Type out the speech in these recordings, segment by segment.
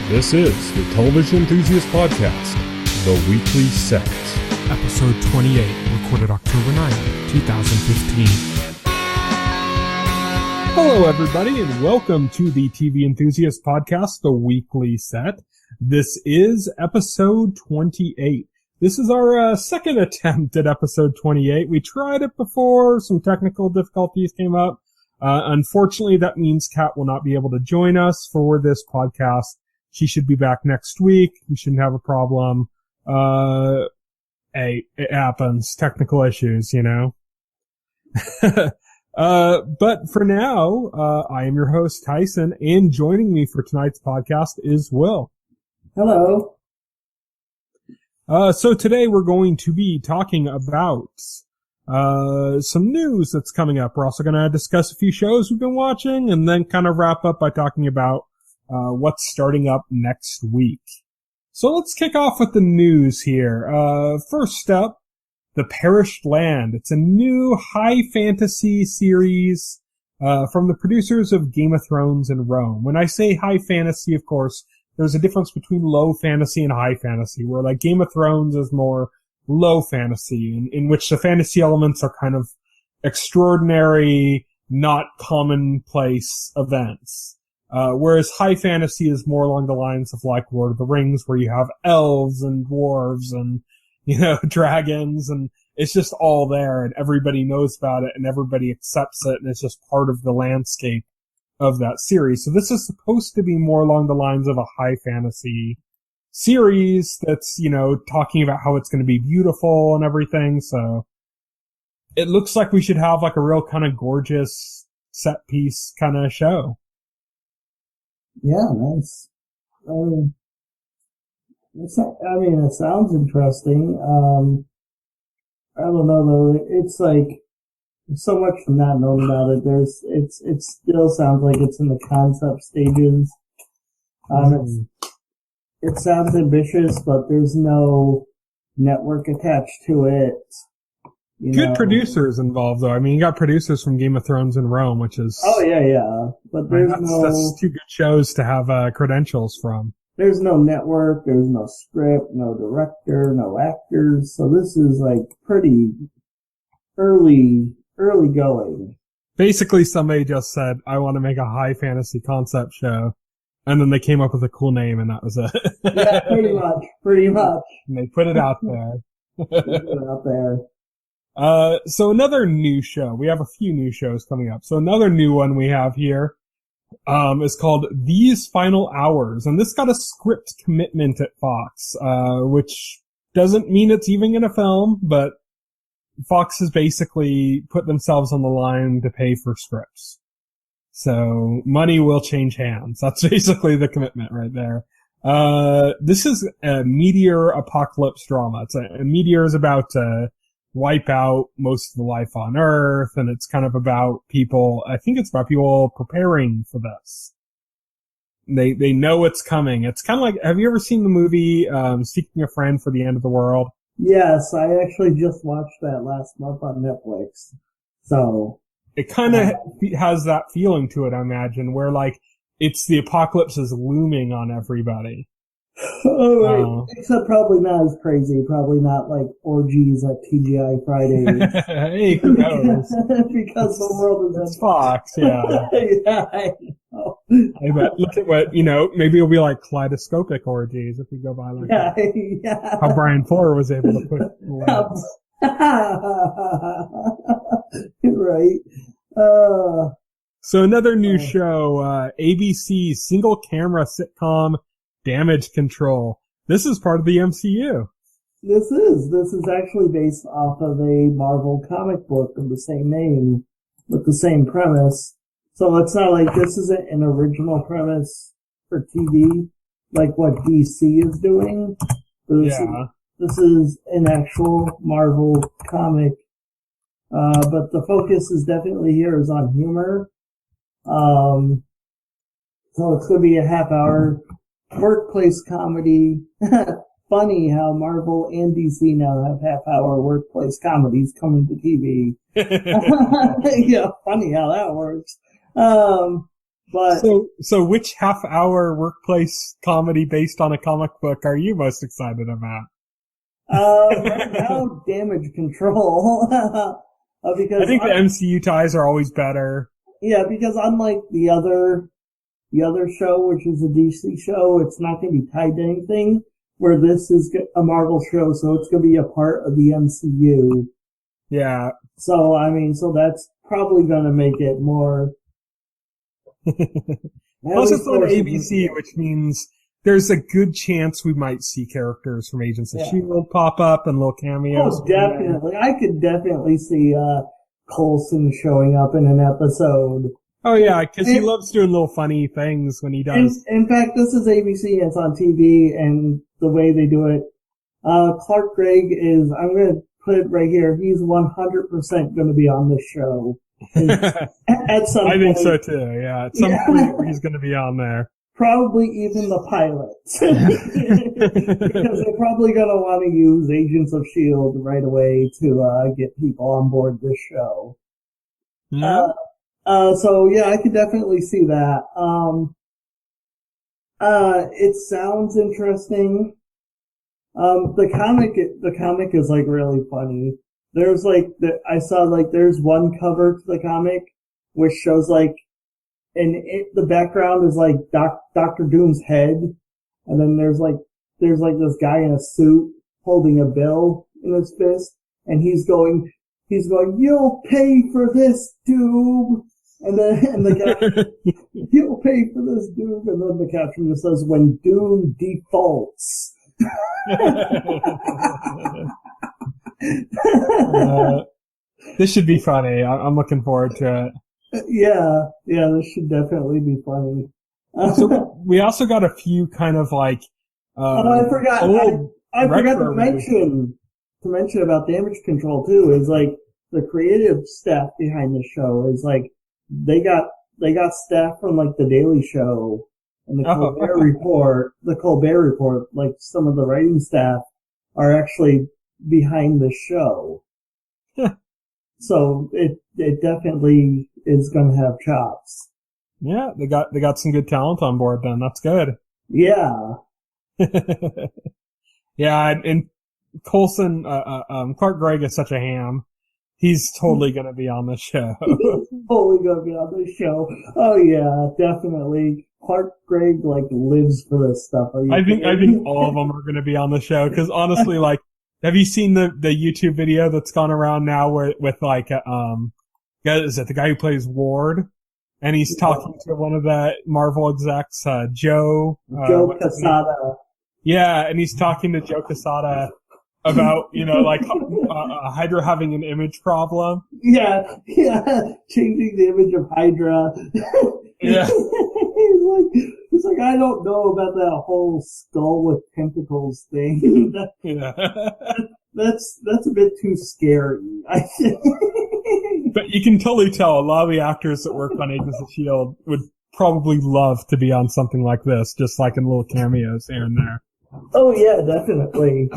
This is the Television Enthusiast Podcast, The Weekly Set. Episode 28, recorded October 9th, 2015. Hello, everybody, and welcome to the TV Enthusiast Podcast, The Weekly Set. This is episode 28. This is our second attempt at episode 28. We tried it before, some technical difficulties came up. Unfortunately, that means Kat will not be able to join us for this podcast. She should be back next week. We shouldn't have a problem. Hey, it happens. Technical issues, you know. But for now, I am your host, Tyson, and joining me for tonight's podcast is Will. Hello. So today we're going to be talking about some news that's coming up. We're also going to discuss a few shows we've been watching and then kind of wrap up by talking about what's starting up next week. So let's kick off with the news here. First up, The Perished Land. It's a new high fantasy series from the producers of Game of Thrones and Rome. When I say high fantasy, of course, there's a difference between low fantasy and high fantasy, where like Game of Thrones is more low fantasy, in which the fantasy elements are kind of extraordinary, not commonplace events. Whereas high fantasy is more along the lines of like Lord of the Rings, where you have elves and dwarves and, you know, dragons, and it's just all there and everybody knows about it and everybody accepts it and it's just part of the landscape of that series. So this is supposed to be more along the lines of a high fantasy series that's, you know, talking about how it's going to be beautiful and everything. So it looks like we should have like a real kind of gorgeous set piece kind of show. Yeah, nice. It sounds interesting. I don't know though. It's like there's so much not known about it. It still sounds like it's in the concept stages. It sounds ambitious, but there's no network attached to it. Good producers involved, though. I mean, you got producers from Game of Thrones and Rome, which is... Oh, yeah. But there's that's two good shows to have credentials from. There's no network, there's no script, no director, no actors. So this is, like, pretty early going. Basically, somebody just said, I want to make a high fantasy concept show. And then they came up with a cool name, and that was it. Yeah, pretty much. And they put it out there. So another new show. We have a few new shows coming up. So another new one we have here, is called These Final Hours. And this got a script commitment at Fox, which doesn't mean it's even going to film, but Fox has basically put themselves on the line to pay for scripts. So money will change hands. That's basically the commitment right there. This is a meteor apocalypse drama. A meteor is about to wipe out most of the life on Earth, and it's kind of about people, I think it's about people preparing for this. They know it's coming. It's kind of like, have you ever seen the movie, Seeking a Friend for the End of the World? Yes, I actually just watched that last month on Netflix. So. It kind of has that feeling to it, I imagine, where like, it's the apocalypse is looming on everybody. Oh, right. Except probably not as crazy. Probably not like orgies at TGI Fridays. Hey, who knows? Because the world is... It's Fox, yeah. Yeah, I know. I bet. Look at what, you know, maybe it'll be like kaleidoscopic orgies if you go by like yeah. how Brian Fuller was able to put Right. So another new show, ABC's single camera sitcom Damage Control. This is part of the MCU. This is actually based off of a Marvel comic book of the same name with the same premise. So it's not like this isn't an original premise for TV like what DC is doing. This is an actual Marvel comic. But the focus is definitely here is on humor. So it's going to be a half-hour workplace comedy. Funny how Marvel and DC now have half-hour workplace comedies coming to TV. Yeah, funny how that works. But so which half-hour workplace comedy based on a comic book are you most excited about? right now, Damage Control. Because I think the MCU ties are always better. Yeah, because unlike the other show, which is a DC show, it's not going to be tied to anything. Where this is a Marvel show, so it's going to be a part of the MCU. Yeah. So so that's probably going to make it more. Plus, it's on ABC, which means there's a good chance we might see characters from Agents of S.H.I.E.L.D. pop up and little cameos. Oh, definitely. I could definitely see Coulson showing up in an episode. Oh, yeah, because he loves doing little funny things when he does. In fact, this is ABC, it's on TV, and the way they do it, Clark Gregg is, I'm going to put it right here, he's 100% going to be on this show. At some point. I think so, too, yeah. At some point, he's going to be on there. Probably even the pilots. Because they're probably going to want to use Agents of S.H.I.E.L.D. right away to get people on board this show. Yeah. So I could definitely see that. It sounds interesting. The comic is like really funny. There's I saw there's one cover to the comic which shows the background is like Dr. Doom's head, and then there's this guy in a suit holding a bill in his fist, and he's going, "You'll pay for this, Doom." And the guy, "You'll pay for this, Doom." And then the caption just says, "When Doom defaults." This should be funny. I'm looking forward to it. Yeah, this should definitely be funny. So we also got a few kind of I forgot to mention about Damage Control too, is the creative staff behind the show is they got staff from the Daily Show and the Colbert Report, some of the writing staff are actually behind the show. So it definitely is going to have chops. Yeah, they got some good talent on board then. That's good. Yeah. Yeah, and Coulson, Clark Gregg is such a ham. He's totally going to be on the show. Totally going to be on the show. Oh yeah, definitely. Clark Gregg lives for this stuff. I think all of them are going to be on the show because honestly, have you seen the YouTube video that's gone around now with is it the guy who plays Ward? And he's talking to one of the Marvel execs, Joe Quesada. Yeah, and he's talking to Joe Quesada about, Hydra having an image problem. Yeah, changing the image of Hydra. Yeah. he's like, I don't know about that whole skull with tentacles thing. That's a bit too scary, I think. But you can totally tell a lot of the actors that work on Agents of S.H.I.E.L.D. would probably love to be on something like this, just in little cameos here and there. Oh yeah, definitely.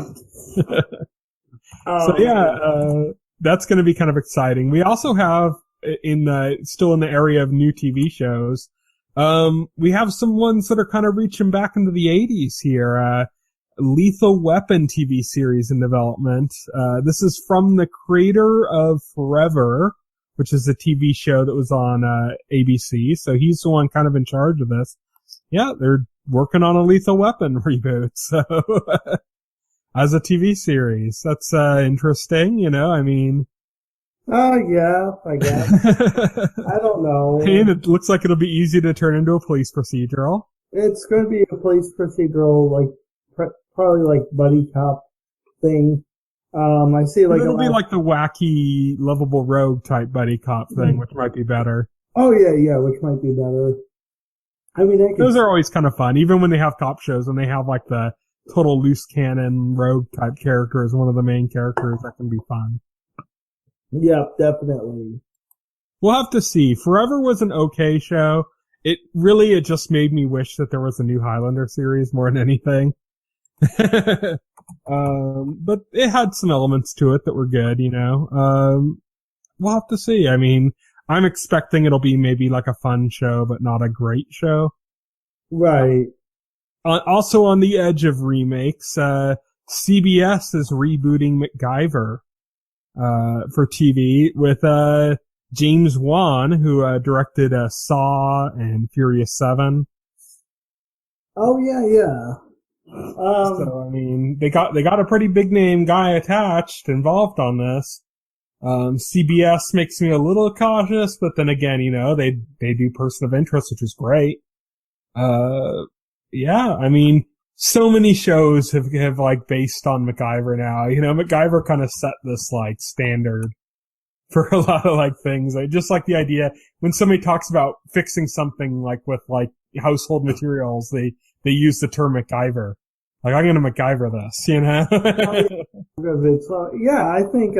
That's going to be kind of exciting. We also have still in the area of new TV shows, we have some ones that are kind of reaching back into the 80s here. Lethal Weapon TV series in development. This is from the creator of Forever, which is a TV show that was on ABC. So he's the one kind of in charge of this. Yeah, they're working on a Lethal Weapon reboot. So as a TV series, that's interesting. Yeah, I guess. I don't know. And it looks like it'll be easy to turn into a police procedural. It's going to be a police procedural, probably buddy cop thing. I see it'll be the wacky, lovable rogue type buddy cop thing, which might be better. Oh yeah, which might be better. Those are always kind of fun, even when they have cop shows and they have the total loose cannon rogue type character as one of the main characters. That can be fun. Yeah, definitely. We'll have to see. Forever was an okay show. It just made me wish that there was a new Highlander series more than anything. But it had some elements to it that were good, We'll have to see. I'm expecting it'll be maybe like a fun show, but not a great show. Right. Also on the edge of remakes, CBS is rebooting MacGyver, for TV with, James Wan, who, directed, Saw and Furious 7. Oh, yeah. So, I mean, they got a pretty big name guy involved on this. CBS makes me a little cautious, but then again, they do Person of Interest, which is great. Yeah, I mean, so many shows have like based on MacGyver now. MacGyver kind of set this like standard for a lot of like things. I just like the idea when somebody talks about fixing something like with like household materials, they use the term MacGyver. Like, I'm gonna MacGyver this, So, yeah, I think,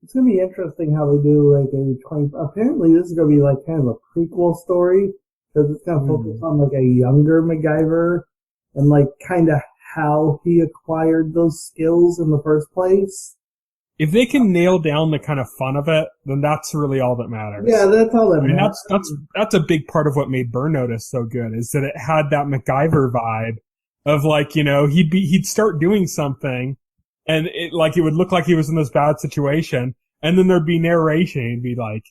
it's gonna be interesting how they do like apparently this is gonna be like kind of a prequel story, because it's gonna focus on like a younger MacGyver and like kind of how he acquired those skills in the first place. If they can nail down the kind of fun of it, then that's really all that matters. Yeah, that's all that matters. That's a big part of what made Burn Notice so good, is that it had that MacGyver vibe of like, he'd start doing something and it would look like he was in this bad situation, and then there'd be narration. He'd be like,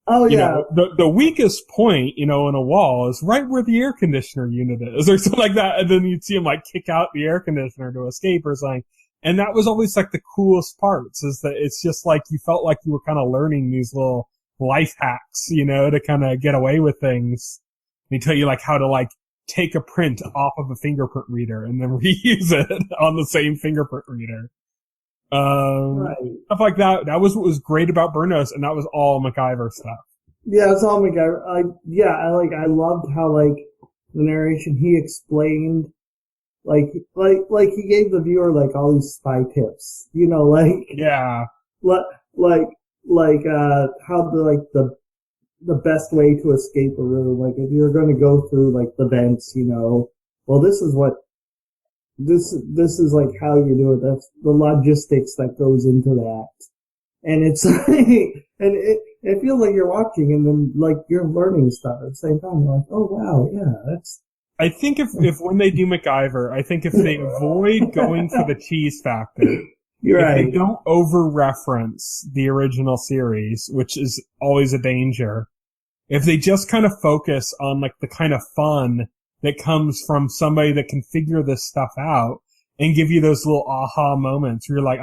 the weakest point, in a wall is right where the air conditioner unit is, or something like that. And then you'd see him like kick out the air conditioner to escape or something. And that was always like the coolest parts, is that it's just like you felt like you were kind of learning these little life hacks, to kind of get away with things. They tell you like how to like take a print off of a fingerprint reader and then reuse it on the same fingerprint reader. Right. Stuff like that. That was what was great about Burn Notice, and that was all MacGyver stuff. Yeah, it's all MacGyver. I loved how like the narration he explained, like he gave the viewer like all these spy tips, yeah, how the best way to escape a room, like if you're going to go through like the vents, well, this is like how you do it. That's the logistics that goes into that. And it's like, and it feels like you're watching and then like you're learning stuff at the same time. You're like, oh wow, yeah, that's. I think if when they do MacGyver, I think if they avoid going for the cheese factor, you're right. If they don't over-reference the original series, which is always a danger, if they just kind of focus on like the kind of fun that comes from somebody that can figure this stuff out and give you those little aha moments where you're like,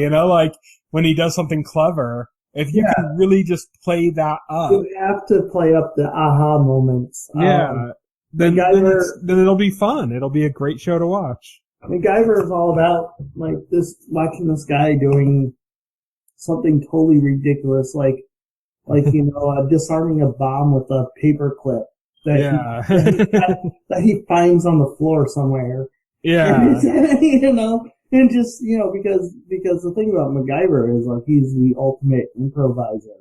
like when he does something clever, if you can really just play that up. You have to play up the aha moments. Yeah. Then it'll be fun. It'll be a great show to watch. MacGyver is all about like watching this guy doing something totally ridiculous, like disarming a bomb with a paperclip that he finds on the floor somewhere. Yeah. And just because the thing about MacGyver is like he's the ultimate improviser.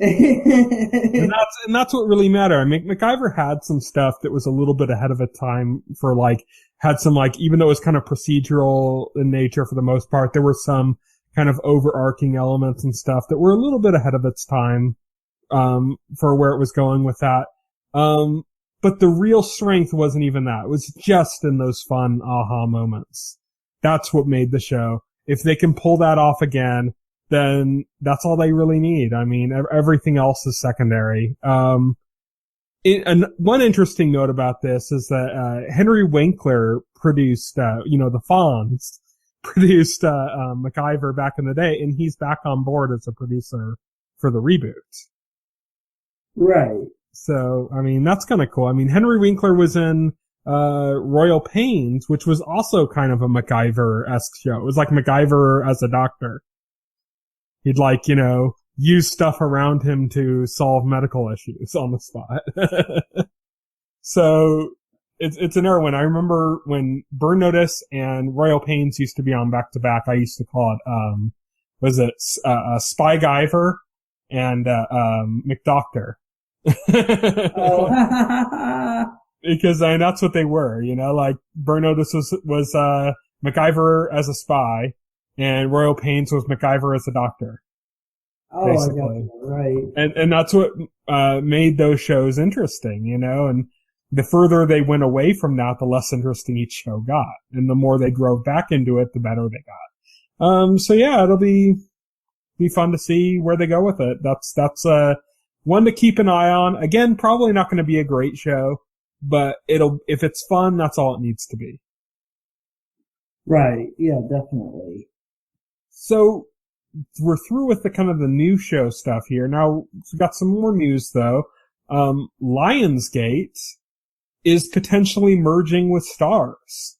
and that's what really mattered. I mean, MacGyver had some stuff that was a little bit ahead of its time for like, had some like, even though it was kind of procedural in nature for the most part, there were some kind of overarching elements and stuff that were a little bit ahead of its time, for where it was going with that. But the real strength wasn't even that. It was just in those fun aha moments. That's what made the show. If they can pull that off again, then that's all they really need. I mean, everything else is secondary. And one interesting note about this is that, Henry Winkler produced, the Fonz produced, MacGyver back in the day, and he's back on board as a producer for the reboot. Right. So, I mean, that's kind of cool. I mean, Henry Winkler was in, Royal Pains, which was also kind of a MacGyver-esque show. It was like MacGyver as a doctor. He'd like, use stuff around him to solve medical issues on the spot. So it's an era when I remember when Burn Notice and Royal Pains used to be on back to back. I used to call it, Spy-Gyver and, McDoctor. Because that's what they were, like Burn Notice was MacGyver as a spy, and Royal Pains was MacGyver as a doctor. Oh, basically. I got you. Right. And that's what made those shows interesting, you know, and the further they went away from that, the less interesting each show got. And the more they drove back into it, the better they got. So yeah, it'll be fun to see where they go with it. That's one to keep an eye on. Again, probably not going to be a great show, but if it's fun, that's all it needs to be. Right. Yeah, definitely. So we're through with the kind of the new show stuff here. Now we've got some more news though. Lionsgate is potentially merging with Starz.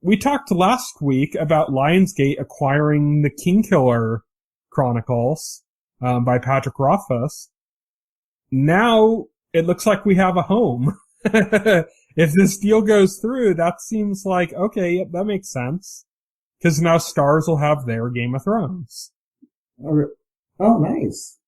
We talked last week about Lionsgate acquiring the Kingkiller Chronicles, by Patrick Rothfuss. Now it looks like we have a home. If this deal goes through, that seems like, okay, that makes sense. Because now Starz will have their Game of Thrones. Oh, nice.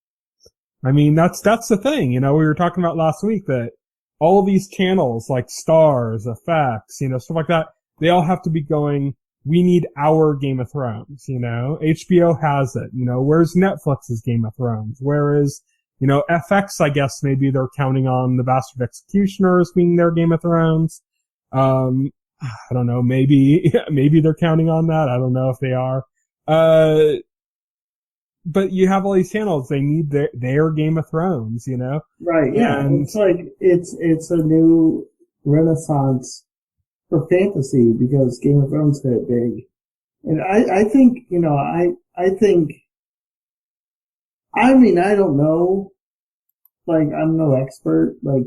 I mean, that's the thing. You know, we were talking about last week that all these channels like Starz, FX, you know, stuff like that, they all have to be going, we need our Game of Thrones, you know? HBO has it, you know? Where's Netflix's Game of Thrones? Whereas, you know, FX, I guess maybe they're counting on The Bastard Executioners being their Game of Thrones. I don't know, maybe they're counting on that. I don't know if they are. But you have all these channels, they need their Game of Thrones, you know? Right, yeah. And it's like, it's a new renaissance for fantasy because Game of Thrones hit big. And I think, you know, I think, I mean, I don't know, like, I'm no expert, like,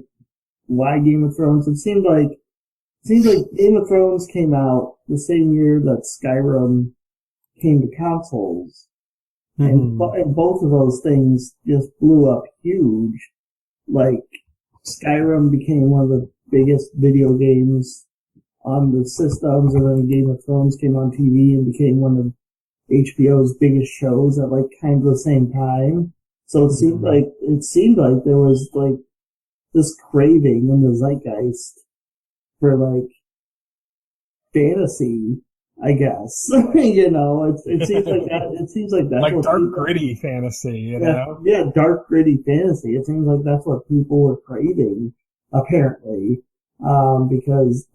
why Game of Thrones. It seems like Game of Thrones came out the same year that Skyrim came to consoles. Mm-hmm. And both of those things just blew up huge. Like, Skyrim became one of the biggest video games on the systems, and then Game of Thrones came on TV and became one of HBO's biggest shows at like kind of the same time. So it seemed like there was like this craving in the zeitgeist for like fantasy, I guess. You know, it seems like that. It seems like that's like what dark, gritty fantasy. You know, yeah, dark, gritty fantasy. It seems like that's what people were craving, apparently, because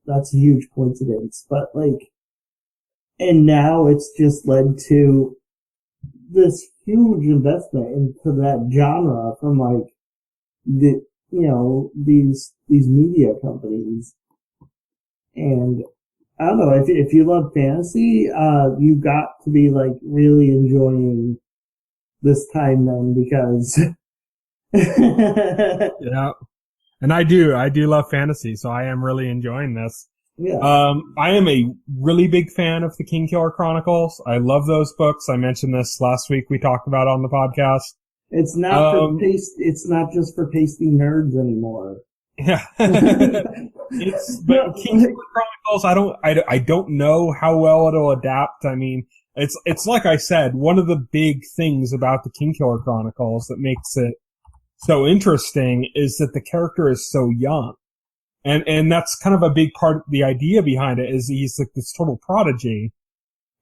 that's a huge coincidence. But like, and now it's just led to this huge investment into that genre from like these media companies. And I don't know, if you love fantasy, you got to be like really enjoying this time then, because yeah. And I do love fantasy, so I am really enjoying this. Yeah. I am a really big fan of the Kingkiller Chronicles. I love those books. I mentioned this last week. We talked about it on the podcast. It's not it's not just for pasty nerds anymore. Yeah. But Kingkiller Chronicles, I don't know how well it'll adapt. I mean, it's like I said, one of the big things about the Kingkiller Chronicles that makes it so interesting is that the character is so young. And that's kind of a big part of the idea behind it, is he's like this total prodigy.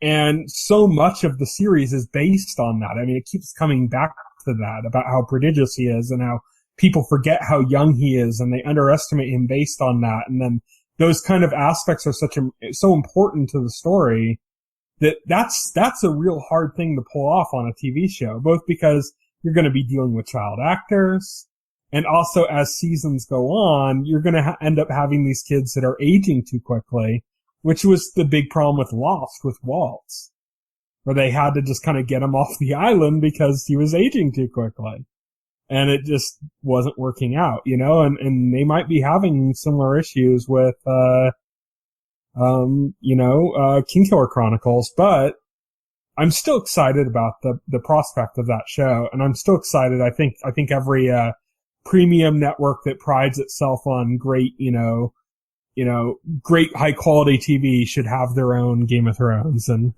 And so much of the series is based on that. I mean, it keeps coming back to that, about how prodigious he is and how people forget how young he is and they underestimate him based on that. And then those kind of aspects are so important to the story that's a real hard thing to pull off on a TV show, both because you're going to be dealing with child actors, and also as seasons go on, you're going to end up having these kids that are aging too quickly, which was the big problem with Lost with Waltz, where they had to just kind of get him off the island because he was aging too quickly. And it just wasn't working out, you know, and they might be having similar issues with, Kingkiller Chronicles, but I'm still excited about the prospect of that show. And I'm still excited. I think every, premium network that prides itself on great, great high quality TV should have their own Game of Thrones. And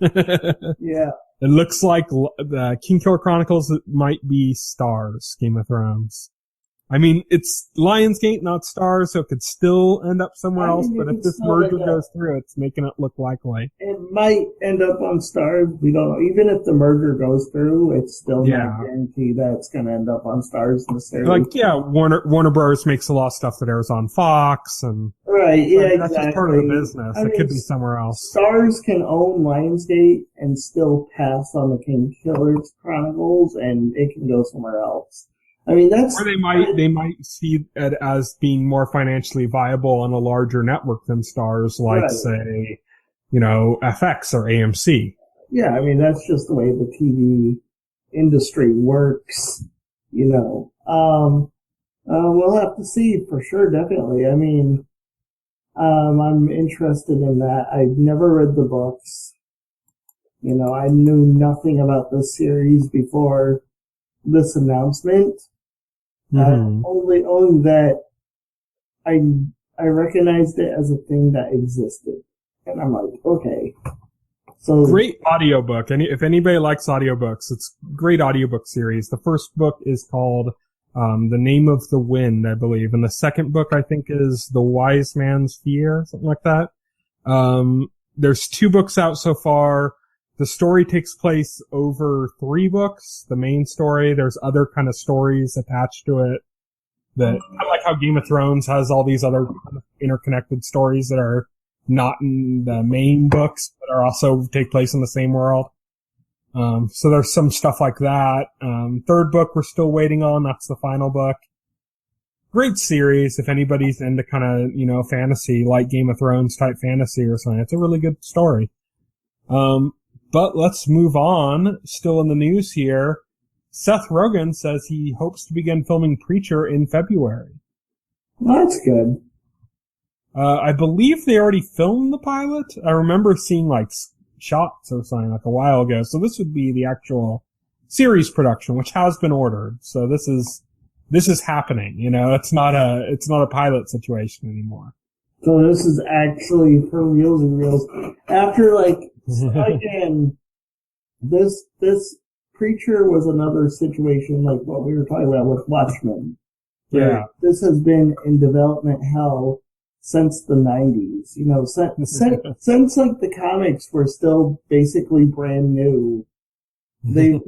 yeah, it looks like the Kingkiller Chronicles might be Starz Game of Thrones. I mean, it's Lionsgate, not Stars, so it could still end up somewhere else, but if this merger goes through, it's making it look likely. It might end up on Stars. We don't know. Even if the merger goes through, it's still not guaranteed that it's going to end up on Stars necessarily. Like, Warner Bros. Makes a lot of stuff that airs on Fox, and right, yeah, that's just part of the business. It could be somewhere else. Stars can own Lionsgate and still pass on the Killers Chronicles, and it can go somewhere else. I mean, or they might see it as being more financially viable on a larger network than Stars, like say, FX or AMC. Yeah, I mean, that's just the way the TV industry works, We'll have to see for sure, definitely. I mean, I'm interested in that. I've never read the books. I knew nothing about this series before this announcement. Only that I recognized it as a thing that existed. And I'm like, okay. So great audiobook. And if anybody likes audiobooks, it's a great audiobook series. The first book is called The Name of the Wind, I believe. And the second book, I think, is The Wise Man's Fear, something like that. There's 2 books out so far. The story takes place over 3 books. The main story, there's other kind of stories attached to it. That, I like how Game of Thrones has all these other kind of interconnected stories that are not in the main books, but are also take place in the same world. So there's some stuff like that. Third book we're still waiting on. That's the final book. Great series if anybody's into kind of, fantasy, like Game of Thrones type fantasy or something. It's a really good story. But let's move on. Still in the news here. Seth Rogen says he hopes to begin filming Preacher in February. Well, that's good. I believe they already filmed the pilot. I remember seeing shots or something a while ago. So this would be the actual series production, which has been ordered. So this is happening. It's not a pilot situation anymore. So this is actually for reals and reals. After again, this Preacher was another situation like what we were talking about with Watchmen. Yeah. This has been in development hell since the 90s. Since the comics were still basically brand new. They,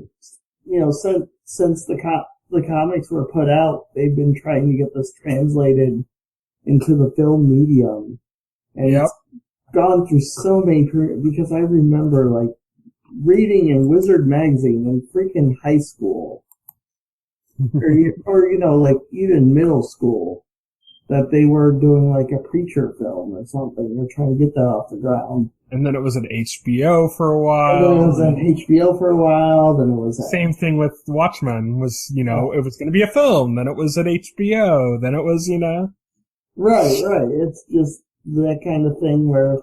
since the comics were put out, they've been trying to get this translated into the film medium. And it's gone through so many, because I remember reading in Wizard magazine in freaking high school, or even middle school, that they were doing a Preacher film or something. They're trying to get that off the ground. And then it was at HBO for a while. And then it was at HBO for a while. Then it was same thing with Watchmen. Was it was going to be a film. Then it was at HBO. Then it was Right. It's just that kind of thing where.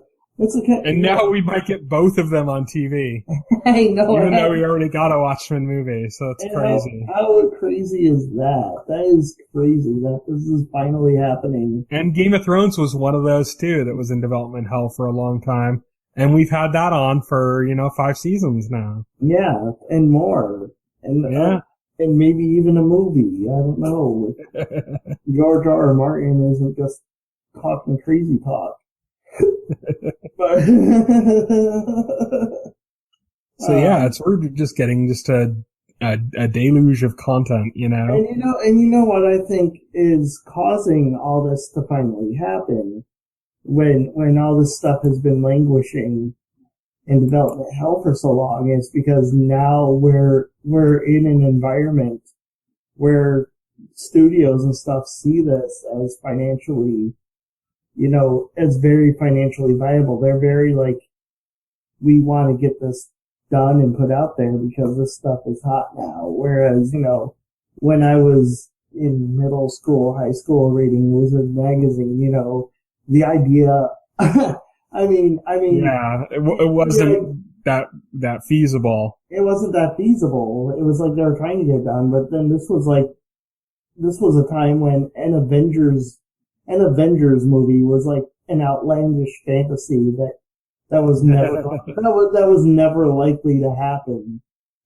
And now we might get both of them on TV. I know. Even though we already got a Watchmen movie, so it's crazy. How crazy is that? That is crazy that this is finally happening. And Game of Thrones was one of those too that was in development hell for a long time. And we've had that on for, 5 seasons now. Yeah, and more. And and maybe even a movie. I don't know. George R. Martin isn't just talking crazy talk. But so we're just getting a deluge of content, And you know what I think is causing all this to finally happen when all this stuff has been languishing in development hell for so long is because now we're in an environment where studios and stuff see this as financially, as very financially viable. They're very we want to get this done and put out there because this stuff is hot now. Whereas, when I was in middle school, high school reading Wizard magazine, the idea, it wasn't that feasible. It wasn't that feasible. It was they were trying to get it done, but then this was a time when an Avengers movie was an outlandish fantasy that was never that was never likely to happen.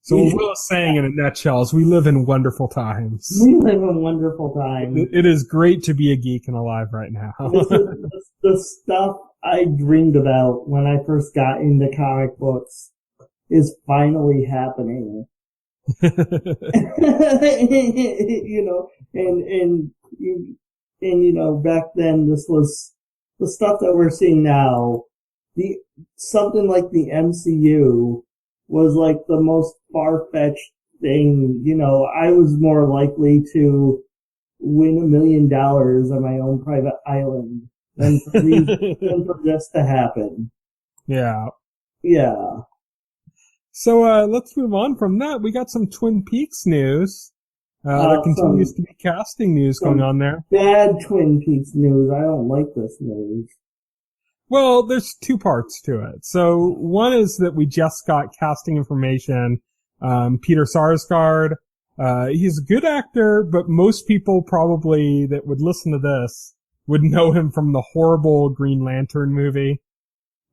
So what Will is saying in a nutshell is we live in wonderful times. We live in wonderful times. It is great to be a geek and alive right now. The stuff I dreamed about when I first got into comic books is finally happening. Back then this was the stuff that we're seeing now. Something like the MCU was like the most far-fetched thing. I was more likely to win $1 million on my own private island than for this to happen. Yeah. Yeah. So, let's move on from that. We got some Twin Peaks news. There continues to be casting news going on there. Bad Twin Peaks news. I don't like this news. Well, there's two parts to it. So, one is that we just got casting information. Peter Sarsgaard, he's a good actor, but most people probably that would listen to this would know him from the horrible Green Lantern movie.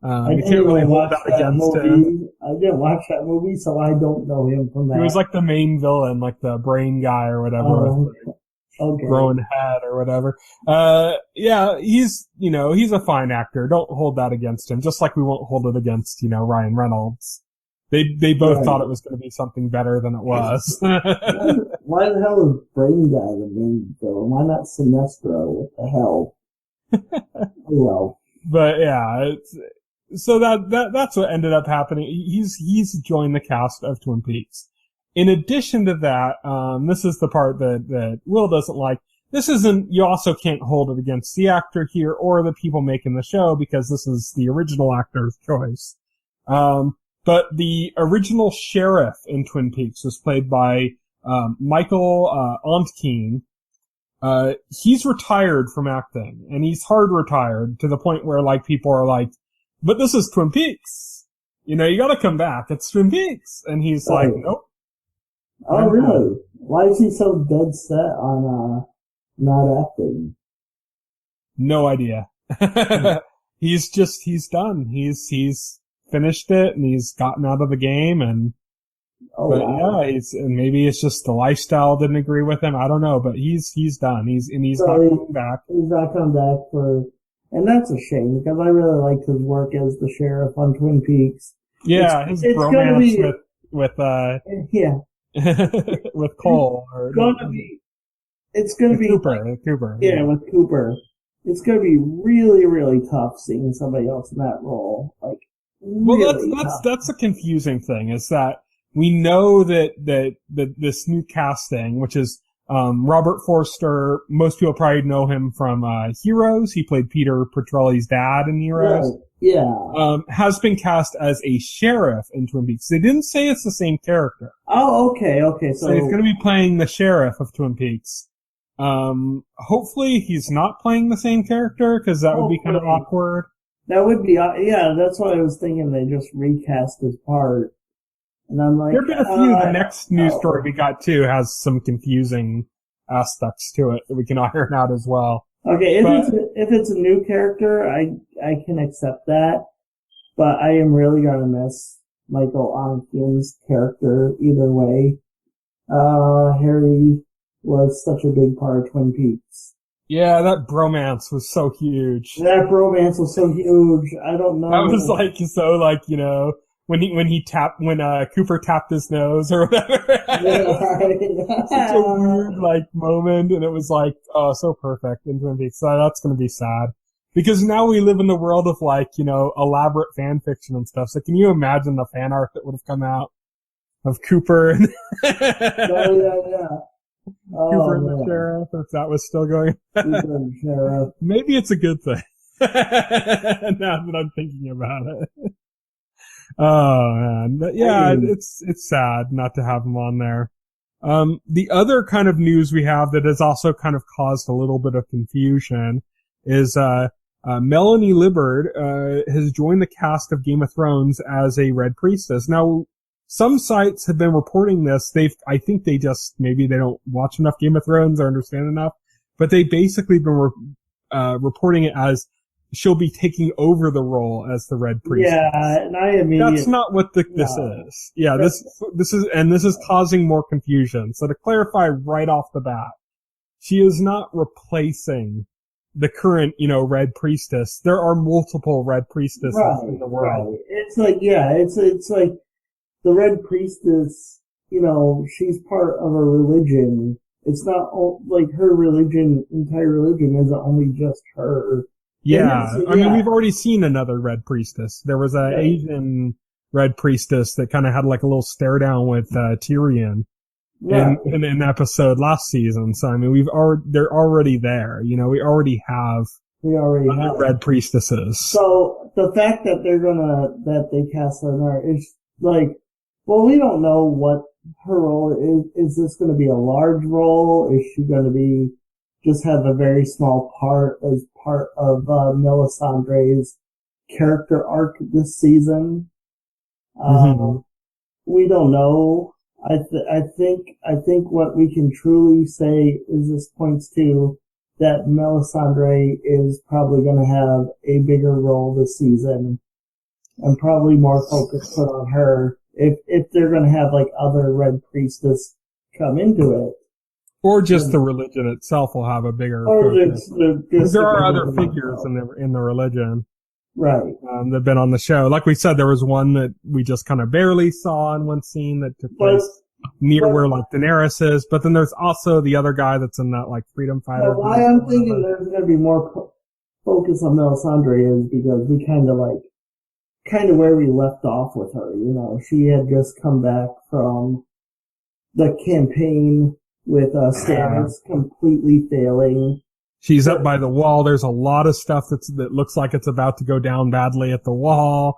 You can't really hold that against him. I didn't watch that movie, so I don't know him from that. He was like the main villain, like the brain guy or whatever, with the growing head or whatever. Yeah, he's a fine actor. Don't hold that against him, just like we won't hold it against, Ryan Reynolds. They both thought it was going to be something better than it was. Why the hell is Brain Guy the main villain? Why not Sinestro? What the hell? Oh well. But yeah, so that's what ended up happening. He's joined the cast of Twin Peaks. In addition to that, this is the part that Will doesn't like. You also can't hold it against the actor here or the people making the show because this is the original actor's choice. But the original sheriff in Twin Peaks was played by, Michael, Ontkeen. He's retired from acting, and he's hard retired to the point where, people are like, but this is Twin Peaks. You gotta come back. It's Twin Peaks. And he's like, nope. Oh, really? Why is he so dead set on, not acting? No idea. He's done. He's finished it, and he's gotten out of the game, and maybe it's just the lifestyle didn't agree with him. I don't know, but he's done. He's not coming back. He's not coming back and that's a shame because I really liked his work as the sheriff on Twin Peaks. Yeah, his bromance with with Cole it's gonna be Cooper. Yeah, with Cooper. It's gonna be really, really tough seeing somebody else in that role. That's a confusing thing, is that we know that this new casting, which is Robert Forster, most people probably know him from Heroes. He played Peter Petrelli's dad in Heroes. Right. Yeah. Has been cast as a sheriff in Twin Peaks. They didn't say it's the same character. Oh, okay. So he's going to be playing the sheriff of Twin Peaks. Hopefully he's not playing the same character, because that would be kind of awkward. That would be, yeah, that's what I was thinking. They just recast his part. And I'm like, there have been a few. The next news story we got too has some confusing aspects to it that we can iron out as well. Okay, if it's a new character, I can accept that. But I am really gonna miss Michael Onkeen's character either way. Harry was such a big part of Twin Peaks. Yeah, that bromance was so huge. I don't know. That was when Cooper tapped his nose or whatever. Such a weird moment, and it was so perfect in Twin Peaks. So that's gonna be sad. Because now we live in the world of elaborate fan fiction and stuff. So can you imagine the fan art that would have come out of Cooper and Cooper and the sheriff, if that was still going? Cooper and the sheriff. Maybe it's a good thing. Now that I'm thinking about it. Oh man. But yeah, it's sad not to have him on there. The other kind of news we have that has also kind of caused a little bit of confusion is, Melanie Liburd, has joined the cast of Game of Thrones as a Red Priestess. Now, some sites have been reporting this. I think maybe they don't watch enough Game of Thrones or understand enough, but they basically been, reporting it as she'll be taking over the role as the Red Priestess. Yeah, and I immediately... That's not what this is. Yeah, this is causing more confusion. So to clarify right off the bat, she is not replacing the current, Red Priestess. There are multiple Red Priestesses in the world. Right. It's like, it's like the Red Priestess, she's part of a religion. It's not like her religion, entire religion isn't only just her. Yeah. I mean, we've already seen another Red Priestess. There was an Asian Red Priestess that kind of had like a little stare down with Tyrion in an episode last season. So, I mean, they're already there. We already have Red Priestesses. So the fact that that they cast her is like, well, we don't know what her role is. Is this going to be a large role? Is she going to just have a very small part as part of Melisandre's character arc this season? We don't know. I think what we can truly say is this points to that Melisandre is probably going to have a bigger role this season, and probably more focus put on her if they're going to have like other Red Priestess come into it. Or just the religion itself will have a bigger focus. There are other figures in the religion. Right. That've been on the show. Like we said, there was one that we just kind of barely saw in one scene that took place near where like Daenerys is, but then there's also the other guy that's in that like freedom fighter. Why I'm thinking there's going to be more focus on Melisandre is because we kind of where we left off with her. She had just come back from the campaign with Stannis completely failing. She's up by the wall. There's a lot of stuff that looks like it's about to go down badly at the wall.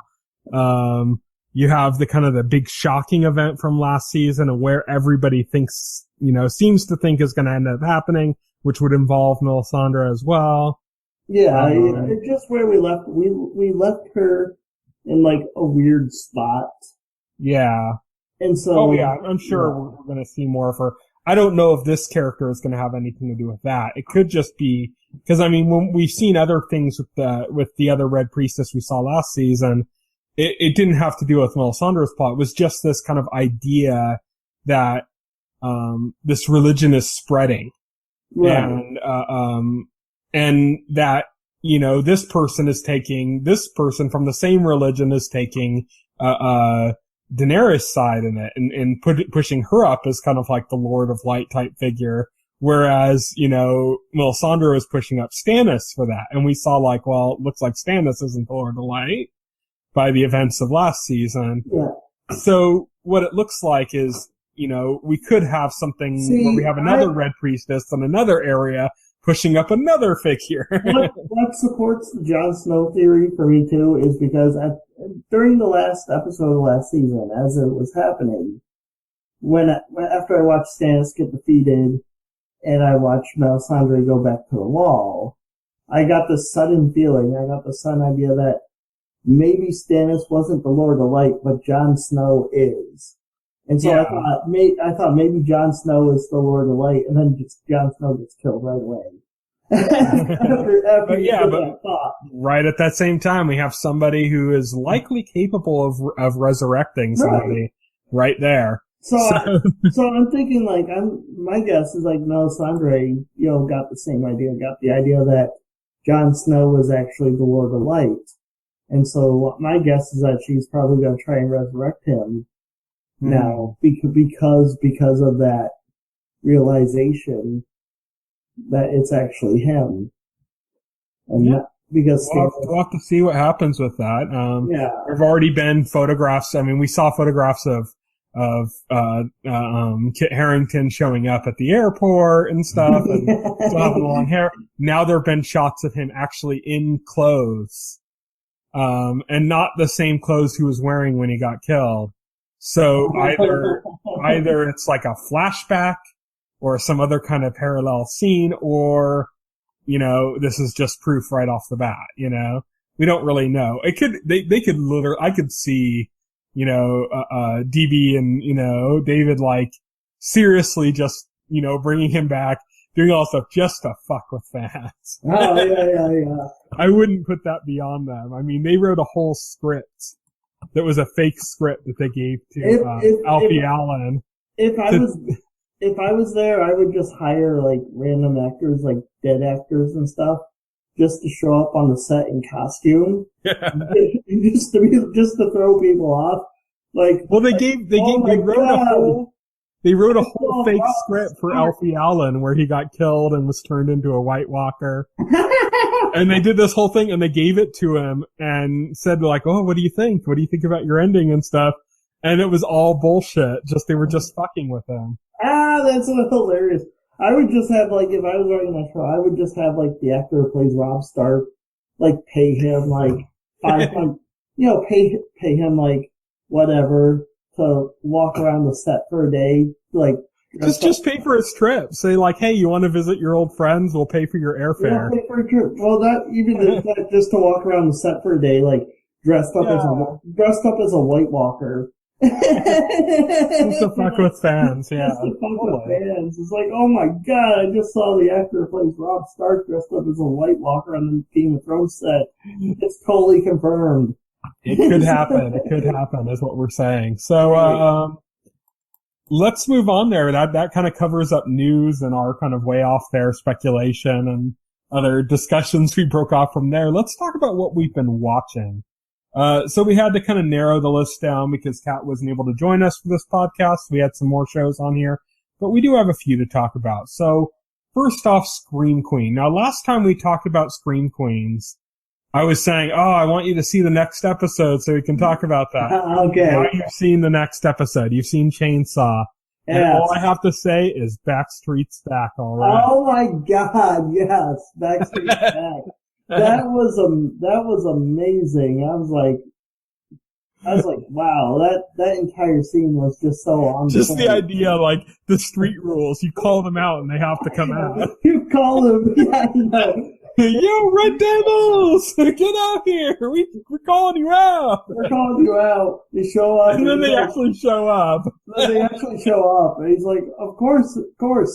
You have the big shocking event from last season and where everybody thinks, seems to think is going to end up happening, which would involve Melisandre as well. Yeah, just where we left, we left her in like a weird spot. Yeah. And so. I'm sure we're going to see more of her. I don't know if this character is going to have anything to do with that. It could just be, because I mean, when we've seen other things with the other Red Priestess we saw last season, it didn't have to do with Melisandre's plot. It was just this kind of idea that, this religion is spreading. Right. And that, this person from the same religion is taking, Daenerys' side in it and pushing her up as kind of like the Lord of Light type figure. Whereas, Melisandre was pushing up Stannis for that. And we saw like, well, it looks like Stannis isn't the Lord of Light by the events of last season. Yeah. So what it looks like is, we could have something where we have another Red Priestess in another area pushing up another figure. What supports the Jon Snow theory for me too is because during the last episode of last season, as it was happening, after I watched Stannis get defeated and I watched Melisandre go back to the wall, I got this sudden idea that maybe Stannis wasn't the Lord of Light, but Jon Snow is. And so I thought maybe Jon Snow is the Lord of Light, and then Jon Snow gets killed right away. But right at that same time, we have somebody who is likely capable of resurrecting somebody right there. So I'm thinking my guess is like Melisandre, got the same idea, got the idea that Jon Snow was actually the Lord of Light. And so my guess is that she's probably going to try and resurrect him. Now, because of that realization that it's actually him. And because we'll have to see what happens with that. There've already been photographs. I mean, we saw photographs of Kit Harington showing up at the airport and stuff and still having long hair. Now there've been shots of him actually in clothes. And not the same clothes he was wearing when he got killed. So either it's like a flashback or some other kind of parallel scene, or, this is just proof right off the bat, we don't really know. It could, they could literally, I could see, DB and, David seriously just, bringing him back doing all stuff just to fuck with fans. Oh, yeah. I wouldn't put that beyond them. I mean, they wrote a whole script that was a fake script that they gave to Alfie Allen. If I was there, I would just hire like random actors, like dead actors and stuff, just to show up on the set in costume, just to throw people off. Like, well, they wrote a whole fake script for Alfie Allen where he got killed and was turned into a White Walker. And they did this whole thing and they gave it to him and said like, oh, what do you think? What do you think about your ending and stuff? And it was all bullshit. They were just fucking with him. That's hilarious. I would just have like, if I was writing that show, I would just have like the actor who plays Rob Stark, like pay him like $500, pay him like whatever to walk around the set for a day, like just pay for his trip. Say like, hey, you want to visit your old friends? We'll pay for your airfare. Pay for a trip. Well, that just to walk around the set for a day, like dressed up as a White Walker. Just to fuck with fans, yeah. Just to fuck with fans. It's like, oh my god, I just saw the actor who plays Rob Stark dressed up as a White Walker on the Game of Thrones set. It's totally confirmed. It could happen. It could happen, is what we're saying. So, let's move on there. That kind of covers up news and our kind of way off there speculation and other discussions we broke off from there. Let's talk about what we've been watching. So we had to kind of narrow the list down because Kat wasn't able to join us for this podcast. We had some more shows on here, but we do have a few to talk about. So first off, Scream Queen. Now, last time we talked about Scream Queens, I was saying, oh, I want you to see the next episode so we can talk about that. Okay. Now you've seen the next episode. You've seen Chainsaw. Yes. And all I have to say is Backstreet's back, all right. Oh my god, yes. Backstreet's back. That was amazing. I was like, wow, that entire scene was just so on Just point. the idea, like, the street rules. You call them out and they have to come out. You call them, yeah, no. Yo, Red Devils! Get out here! We're calling you out! We're calling you out. You show up. And then they actually show up. Then they actually show up. And he's like, of course,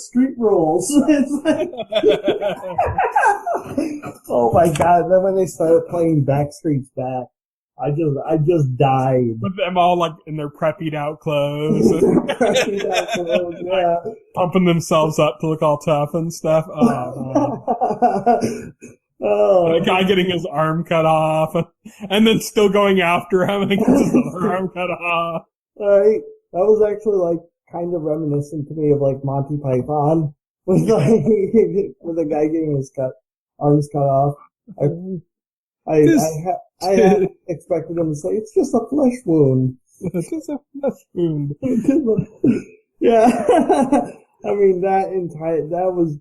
street rules. It's like, oh my god. Then when they started playing Backstreet's Back, I just died. With them all like in their preppied out clothes. Yeah. Pumping themselves up to look all tough and stuff. Oh, the guy getting his arm cut off and then still going after him and gets his other arm cut off. Right. That was actually like kind of reminiscent to me of like Monty Python with like with the guy getting his arms cut off. I had expected him to say, it's just a flesh wound. It's just a flesh wound. Yeah. I mean, that was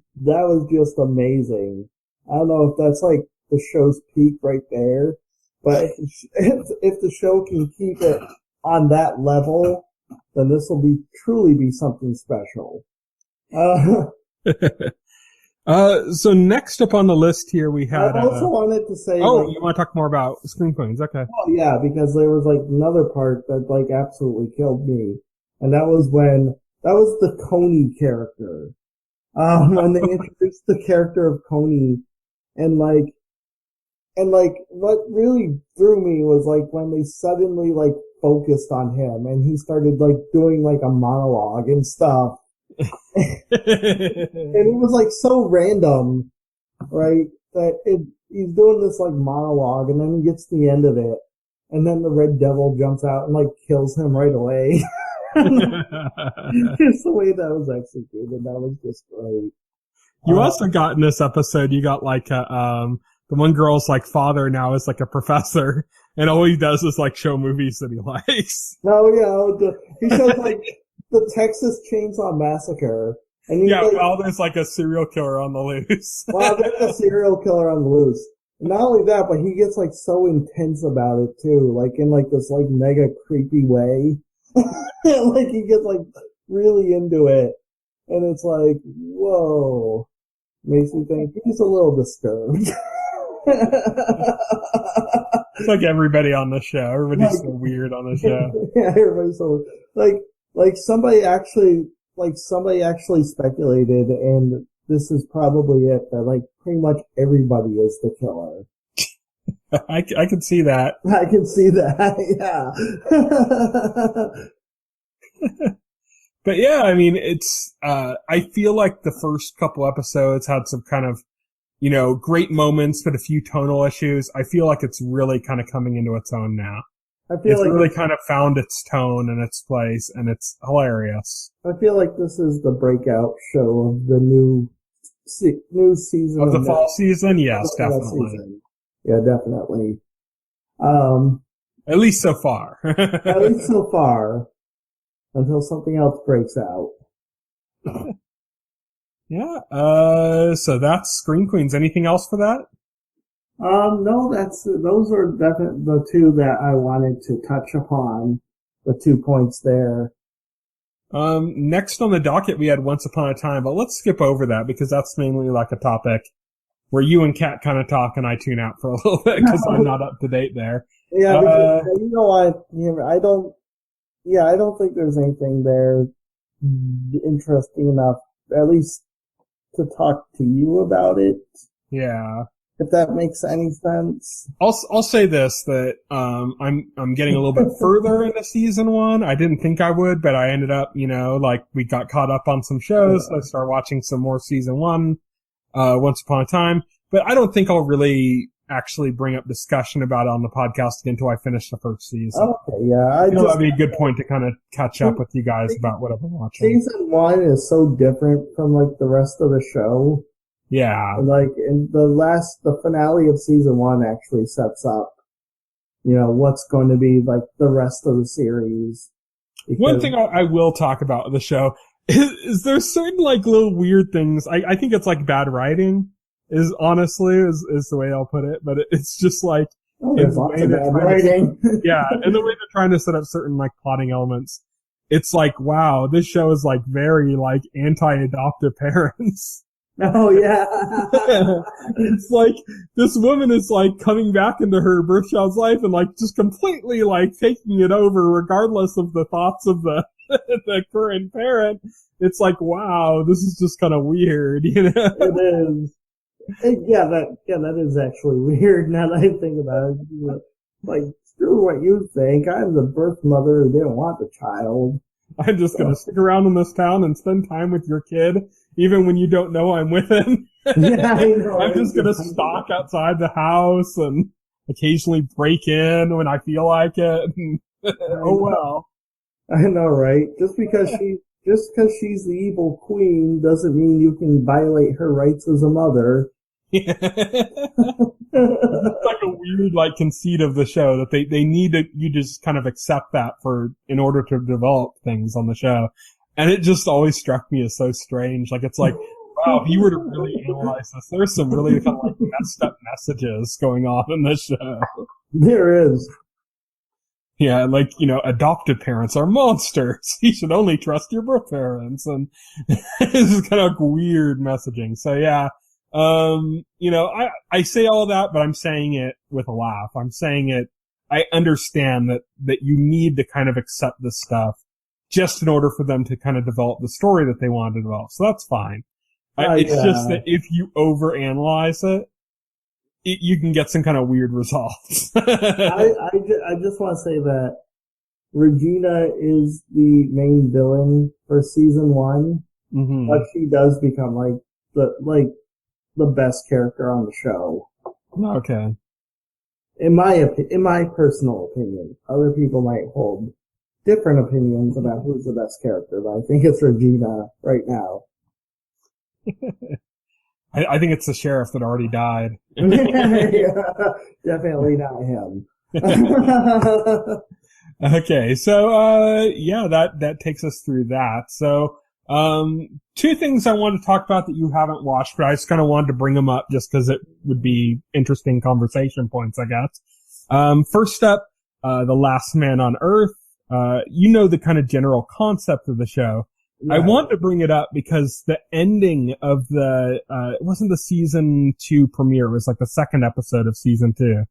just amazing. I don't know if that's like the show's peak right there, but if the show can keep it on that level, then this will truly be something special. So next up on the list here we had. I also wanted to say. Oh, you want to talk more about Scream Queens? Okay. Oh yeah, because there was like another part that like absolutely killed me, and that was the Coney character. When they introduced the character of Coney, and what really threw me was like when they suddenly like focused on him, and he started like doing like a monologue and stuff. And it was like so random, right? That he's doing this like monologue, and then he gets to the end of it, and then the Red Devil jumps out and like kills him right away. Just the way that was executed, that was just great. You also got in this episode, you got like the one girl's like father now is like a professor, and all he does is like show movies that he likes. Oh yeah, he shows like the Texas Chainsaw Massacre. And there's like a serial killer on the loose. Wow, there's a serial killer on the loose. And not only that, but he gets like so intense about it too, like in like this like mega creepy way. Like he gets like really into it. And it's like, whoa. Makes me think he's a little disturbed. It's like everybody on the show. Everybody's so weird on the show. Yeah, everybody's so like somebody actually speculated and this is probably it. That like pretty much everybody is the killer. I can see that. I can see that. Yeah. But yeah, I mean, it's, I feel like the first couple episodes had some kind of, you know, great moments, but a few tonal issues. I feel like it's really kind of coming into its own now. It's really kind of found its tone and its place, and it's hilarious. I feel like this is the breakout show of the new season. Of the fall season? Yes, definitely. Season. Yeah, definitely. At least so far. At least so far. Until something else breaks out. Yeah, so that's Scream Queens. Anything else for that? No, those are definitely the two that I wanted to touch upon. The 2 points there. Next on the docket we had Once Upon a Time, but let's skip over that because that's mainly like a topic where you and Kat kind of talk and I tune out for a little bit because I'm not up to date there. Yeah, because, you know what? I don't think there's anything there interesting enough, at least to talk to you about it. Yeah. If that makes any sense. I'll say this, that, I'm getting a little bit further into season 1. I didn't think I would, but I ended up, you know, like, we got caught up on some shows. So I started watching some more season 1, Once Upon a Time. But I don't think I'll really actually bring up discussion about it on the podcast again until I finish the first season. Okay, yeah. I that'd be a good point to kind of catch up with you guys about what I've been watching. Season 1 is so different from, like, the rest of the show. Yeah. Like, in the finale of season 1 actually sets up, you know, what's going to be, like, the rest of the series. One thing I will talk about the show is there's certain, like, little weird things. I think it's, like, bad writing is the way I'll put it, but it's just, like, there's lots of bad writing. Yeah, and the way they're trying to set up certain, like, plotting elements. It's like, wow, this show is, like, very, like, anti-adoptive parents. Oh, yeah. It's like, this woman is like coming back into her birth child's life and like just completely like taking it over regardless of the thoughts of the, the current parent. It's like, wow, this is just kind of weird, you know? It is. That is actually weird now that I think about it. Like, screw what you think. I'm the birth mother who didn't want the child. I'm just gonna stick around in this town and spend time with your kid, even when you don't know I'm with him. Yeah, I know. I'm just gonna stalk outside the house and occasionally break in when I feel like it. Oh well. I know, right? Just because she's the evil queen doesn't mean you can violate her rights as a mother. It's like a weird, like, conceit of the show that they need you just kind of accept that in order to develop things on the show. And it just always struck me as so strange. Like, it's like, wow, if you were to really analyze this, there's some really kind of like messed up messages going on in this show. There is. Yeah, like, you know, adoptive parents are monsters. You should only trust your birth parents. And this is kind of like weird messaging. So yeah. You know, I say all that, but I'm saying it with a laugh. I'm saying it, I understand that you need to kind of accept this stuff just in order for them to kind of develop the story that they want to develop. So that's fine. It's just that if you overanalyze it, you can get some kind of weird results. I just want to say that Regina is the main villain for season 1, but she does become the best character on the show. Okay. In my personal opinion. Other people might hold different opinions about who's the best character, but I think it's Regina right now. I think it's the sheriff that already died. Yeah, definitely not him. Okay, so yeah, that takes us through that. So two things I wanted to talk about that you haven't watched, but I just kind of wanted to bring them up just because it would be interesting conversation points, I guess. First up, The Last Man on Earth. You know the kind of general concept of the show. Yeah. I want to bring it up because the ending of it wasn't the season 2 premiere, it was like the second episode of season 2.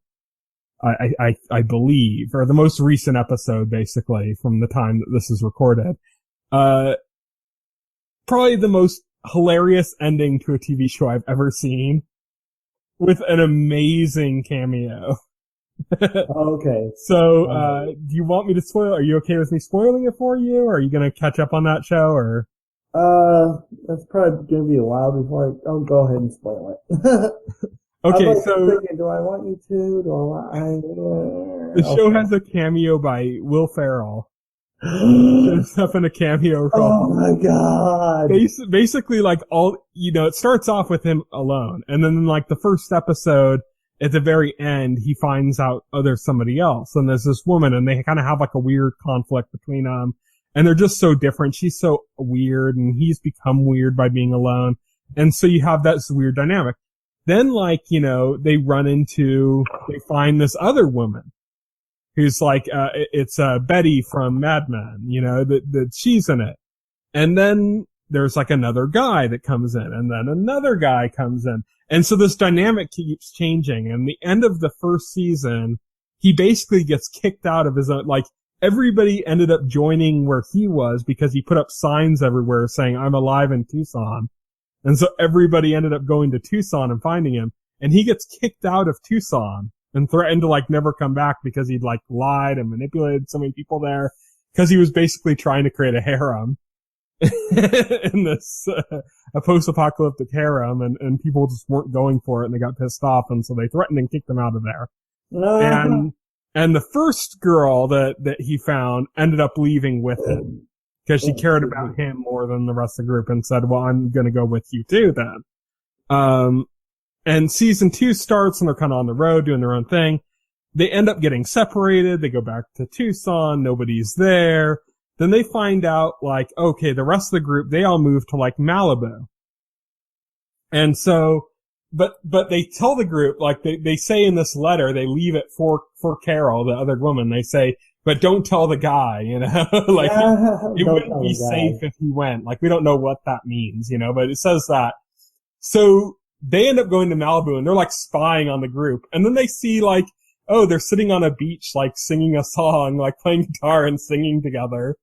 I believe, or the most recent episode, basically, from the time that this is recorded. Probably the most hilarious ending to a TV show I've ever seen, with an amazing cameo. Okay. So, do you want me to spoil? Are you okay with me spoiling it for you? Or are you going to catch up on that show? Or that's probably gonna be a while before I'll go ahead and spoil it. okay, I'm so thinking, do I want you to? Do I want? the show has a cameo by Will Ferrell. Shows up in a cameo role. Oh my god! Basically, like it starts off with him alone, and then like the first episode, at the very end, he finds out, oh, there's somebody else, and there's this woman, and they kind of have like a weird conflict between them, and they're just so different. She's so weird, and he's become weird by being alone, and so you have that weird dynamic. Then, like, they find this other woman, who's like, it's Betty from Mad Men, that she's in it. And then there's like another guy that comes in, and then another guy comes in. And so this dynamic keeps changing. And the end of the first season, he basically gets kicked out of his own, like, everybody ended up joining where he was because he put up signs everywhere saying, I'm alive in Tucson. And so everybody ended up going to Tucson and finding him. And he gets kicked out of Tucson and threatened to like never come back because he'd like lied and manipulated so many people there, because he was basically trying to create a harem in this a post-apocalyptic harem, and people just weren't going for it and they got pissed off, and so they threatened and kicked him out of there. And the first girl that he found ended up leaving with him because she cared about him more than the rest of the group, and said, well, I'm gonna go with you too then. And season 2 starts, and they're kind of on the road doing their own thing. They end up getting separated. They go back to Tucson. Nobody's there. Then they find out, like, okay, the rest of the group, they all moved to, like, Malibu. And so, but they tell the group, like, they say in this letter, they leave it for Carol, the other woman, they say, but don't tell the guy, like, it wouldn't be safe if he went. Like, we don't know what that means, but it says that. So, they end up going to Malibu, and they're like spying on the group. And then they see like, oh, they're sitting on a beach, like singing a song, like playing guitar and singing together.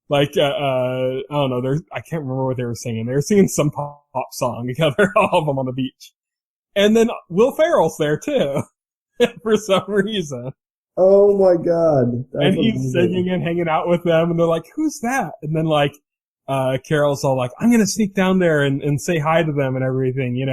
Like, I don't know, I can't remember what they were singing. They were singing some pop song together, all of them on the beach. And then Will Ferrell's there too, for some reason. Oh my god. And he's singing and hanging out with them, and they're like, who's that? And then like, Carol's all like, I'm gonna sneak down there and say hi to them and everything,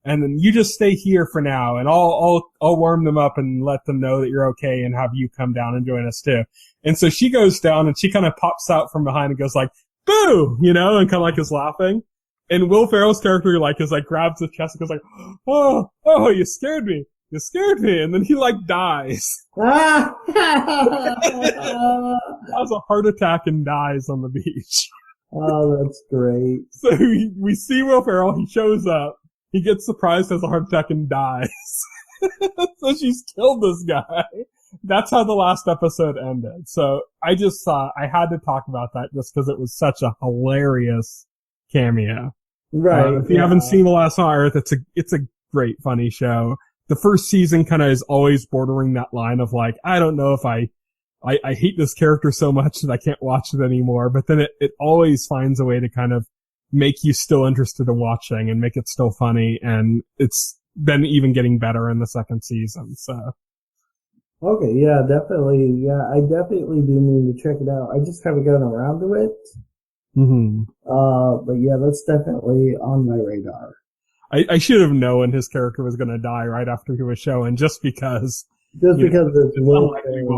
and then you just stay here for now, and I'll warm them up and let them know that you're okay, and have you come down and join us too. And so she goes down, and she kind of pops out from behind and goes like, boo, and kind of like is laughing. And Will Ferrell's character is like grabs his chest and goes like, oh, you scared me. And then he like dies. Has a heart attack and dies on the beach. Oh, that's great. So we see Will Ferrell, he shows up, he gets surprised, has a heart attack, and dies. So she's killed this guy. That's how the last episode ended. So I just thought I had to talk about that just because it was such a hilarious cameo. Right. If you haven't seen The Last on Earth, it's a great, funny show. The first season kind of is always bordering that line of like, I don't know if I hate this character so much that I can't watch it anymore, but then it always finds a way to kind of make you still interested in watching and make it still funny, and it's been even getting better in the second season, so. Okay, yeah, definitely. Yeah, I definitely do need to check it out. I just haven't gotten around to it. Mm-hmm. But yeah, that's definitely on my radar. I should have known his character was gonna die right after he was showing, just because it's Will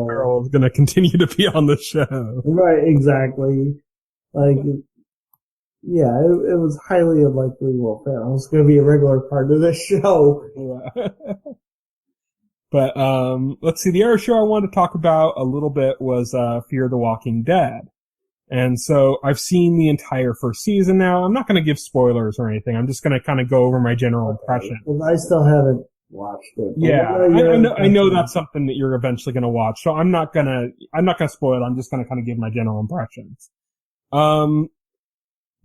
Ferrell is going to continue to be on the show. Right, exactly. Like, yeah, it was highly unlikely Will Ferrell was going to be a regular part of this show. Yeah. But, let's see, the other show I wanted to talk about a little bit was, Fear the Walking Dead. And so I've seen the entire first season now. I'm not going to give spoilers or anything. I'm just going to kind of go over my general impression. I still haven't watched it. Yeah, I know that's something that you're eventually going to watch. So I'm not going to spoil it. I'm just going to kind of give my general impressions.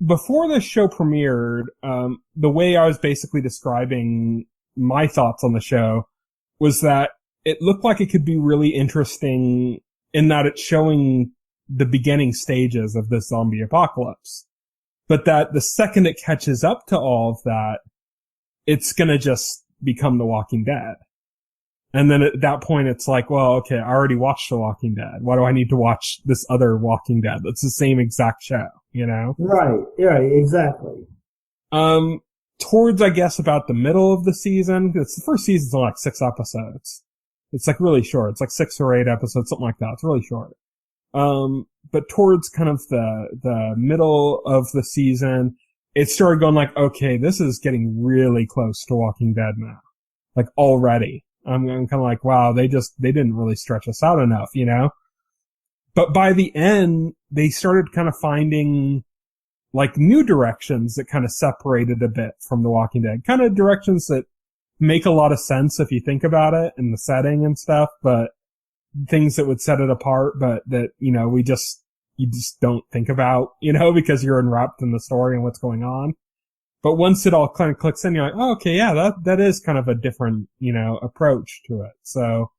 Before this show premiered, the way I was basically describing my thoughts on the show was that it looked like it could be really interesting in that it's showing the beginning stages of this zombie apocalypse. but that the second it catches up to all of that, it's gonna just become The Walking Dead. And then at that point, it's like, well, okay, I already watched The Walking Dead. Why do I need to watch this other Walking Dead? That's the same exact show, you know? Right, exactly. Towards, I guess, about the middle of the season, it's the first season's like 6 episodes. It's like really short. It's like 6 or 8 episodes, something like that. It's really short. But towards kind of the middle of the season, it started going like, okay, this is getting really close to Walking Dead now. Like already. I'm kind of like, wow, they didn't really stretch us out enough, you know? But by the end, they started kind of finding like new directions that kind of separated a bit from The Walking Dead. Kind of directions that make a lot of sense if you think about it and the setting and stuff, but things that would set it apart, but that, you know, you just don't think about, you know, because you're enwrapped in the story and what's going on. But once it all kind of clicks in, you're like, oh, okay, yeah, that is kind of a different, you know, approach to it. So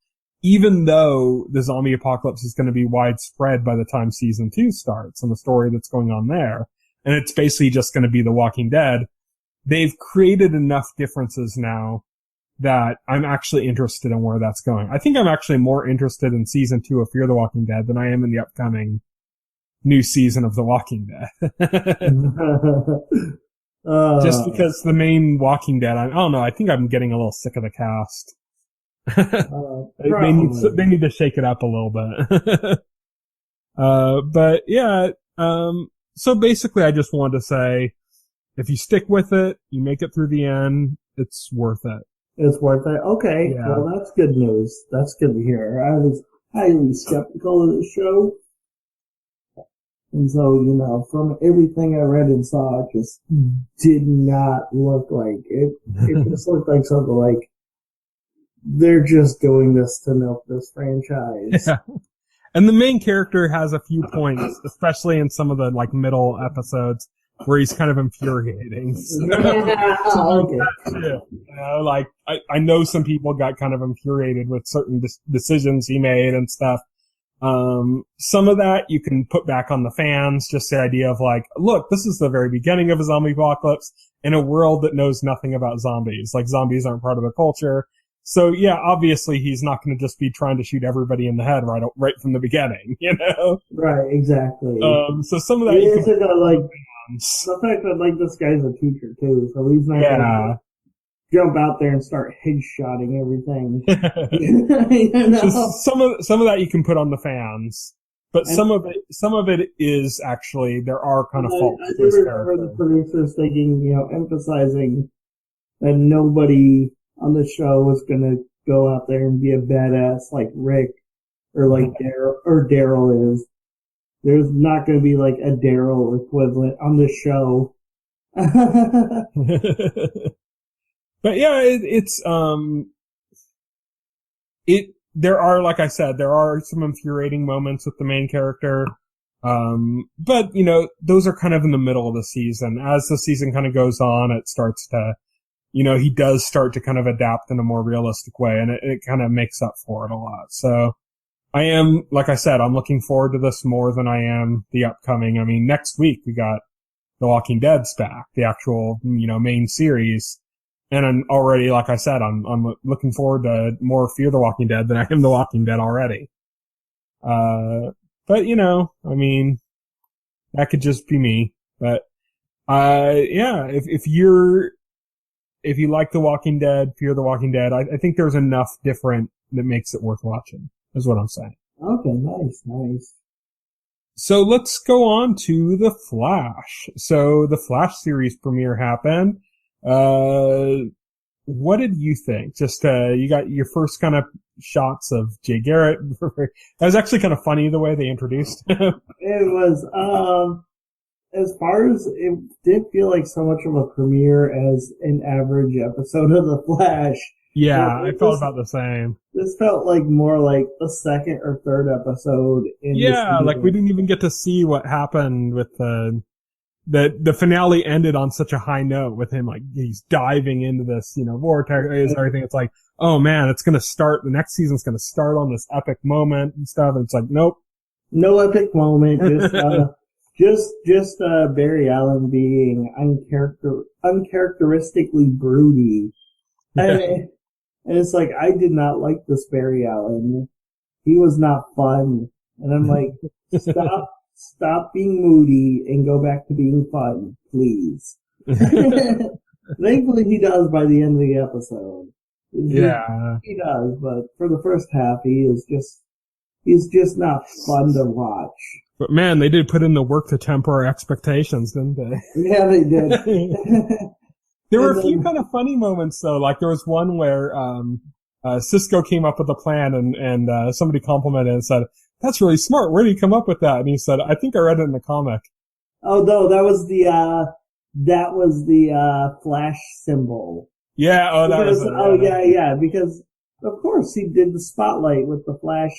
even though the zombie apocalypse is going to be widespread by the time season 2 starts and the story that's going on there, and it's basically just going to be The Walking Dead, they've created enough differences now that I'm actually interested in where that's going. I think I'm actually more interested in season 2 of Fear the Walking Dead than I am in the upcoming new season of The Walking Dead. Just because the main Walking Dead, I don't know, I think I'm getting a little sick of the cast. They need to shake it up a little bit. But yeah, so basically I just wanted to say, if you stick with it, you make it through the end, it's worth it. It's worth it? Okay, yeah. Well, that's good news. That's good to hear. I was highly skeptical of this show. And so, you know, from everything I read and saw, it just did not look like it. It just looked like something like they're just doing this to milk this franchise. Yeah. And the main character has a few points, especially in some of the like middle episodes, where he's kind of infuriating. Okay. You know, like I know some people got kind of infuriated with certain decisions he made and stuff. Some of that you can put back on the fans, just the idea of like, look, this is the very beginning of a zombie apocalypse in a world that knows nothing about zombies. Like, zombies aren't part of the culture. So yeah, obviously he's not going to just be trying to shoot everybody in the head right from the beginning, you know? Right, exactly. So some of that you can like, the fact that like this guy's a teacher too, so he's not gonna jump out there and start headshotting everything. You know? So some of that you can put on the fans, but some of it is actually, there are kind of faults. I do remember the producers thinking, you know, emphasizing that nobody on the show was gonna go out there and be a badass like Rick or like Daryl is. There's not gonna be like a Daryl equivalent on the show. But yeah, there are, like I said, there are some infuriating moments with the main character. But, you know, those are kind of in the middle of the season. As the season kind of goes on, it starts to, you know, he does start to kind of adapt in a more realistic way, and it kind of makes up for it a lot. So I am, like I said, I'm looking forward to this more than I am the upcoming. I mean, next week we got The Walking Dead's back, the actual, you know, main series. And I'm already, like I said, I'm looking forward to more Fear the Walking Dead than I am The Walking Dead already. But, you know, I mean, that could just be me. But, yeah, if you like The Walking Dead, Fear the Walking Dead, I think there's enough different that makes it worth watching, is what I'm saying. Okay, nice. So let's go on to The Flash. So the Flash series premiere happened. What did you think? Just, you got your first kind of shots of Jay Garrett. That was actually kind of funny the way they introduced him. It was, as far as it did feel like so much of a premiere as an average episode of The Flash. Yeah, I felt about the same. This felt like more like the second or third episode in like we didn't even get to see what happened with the finale ended on such a high note with him, like, he's diving into this, you know, vortex and everything. It's like, oh man, it's gonna start, the next season's gonna start on this epic moment and stuff. And it's like, nope. No epic moment, Barry Allen being uncharacteristically broody. And it's like, I did not like this Barry Allen. He was not fun. And I'm like, stop being moody and go back to being fun, please. Thankfully he does by the end of the episode. He does, but for the first half he's just not fun to watch. But man, they did put in the work to temper our expectations, didn't they? Yeah, they did. There were a few kind of funny moments though, like there was one where Cisco came up with a plan and somebody complimented and said, "That's really smart. Where did you come up with that?" And he said, "I think I read it in the comic." Oh no, that was the Flash symbol. Yeah, because of course he did the spotlight with the Flash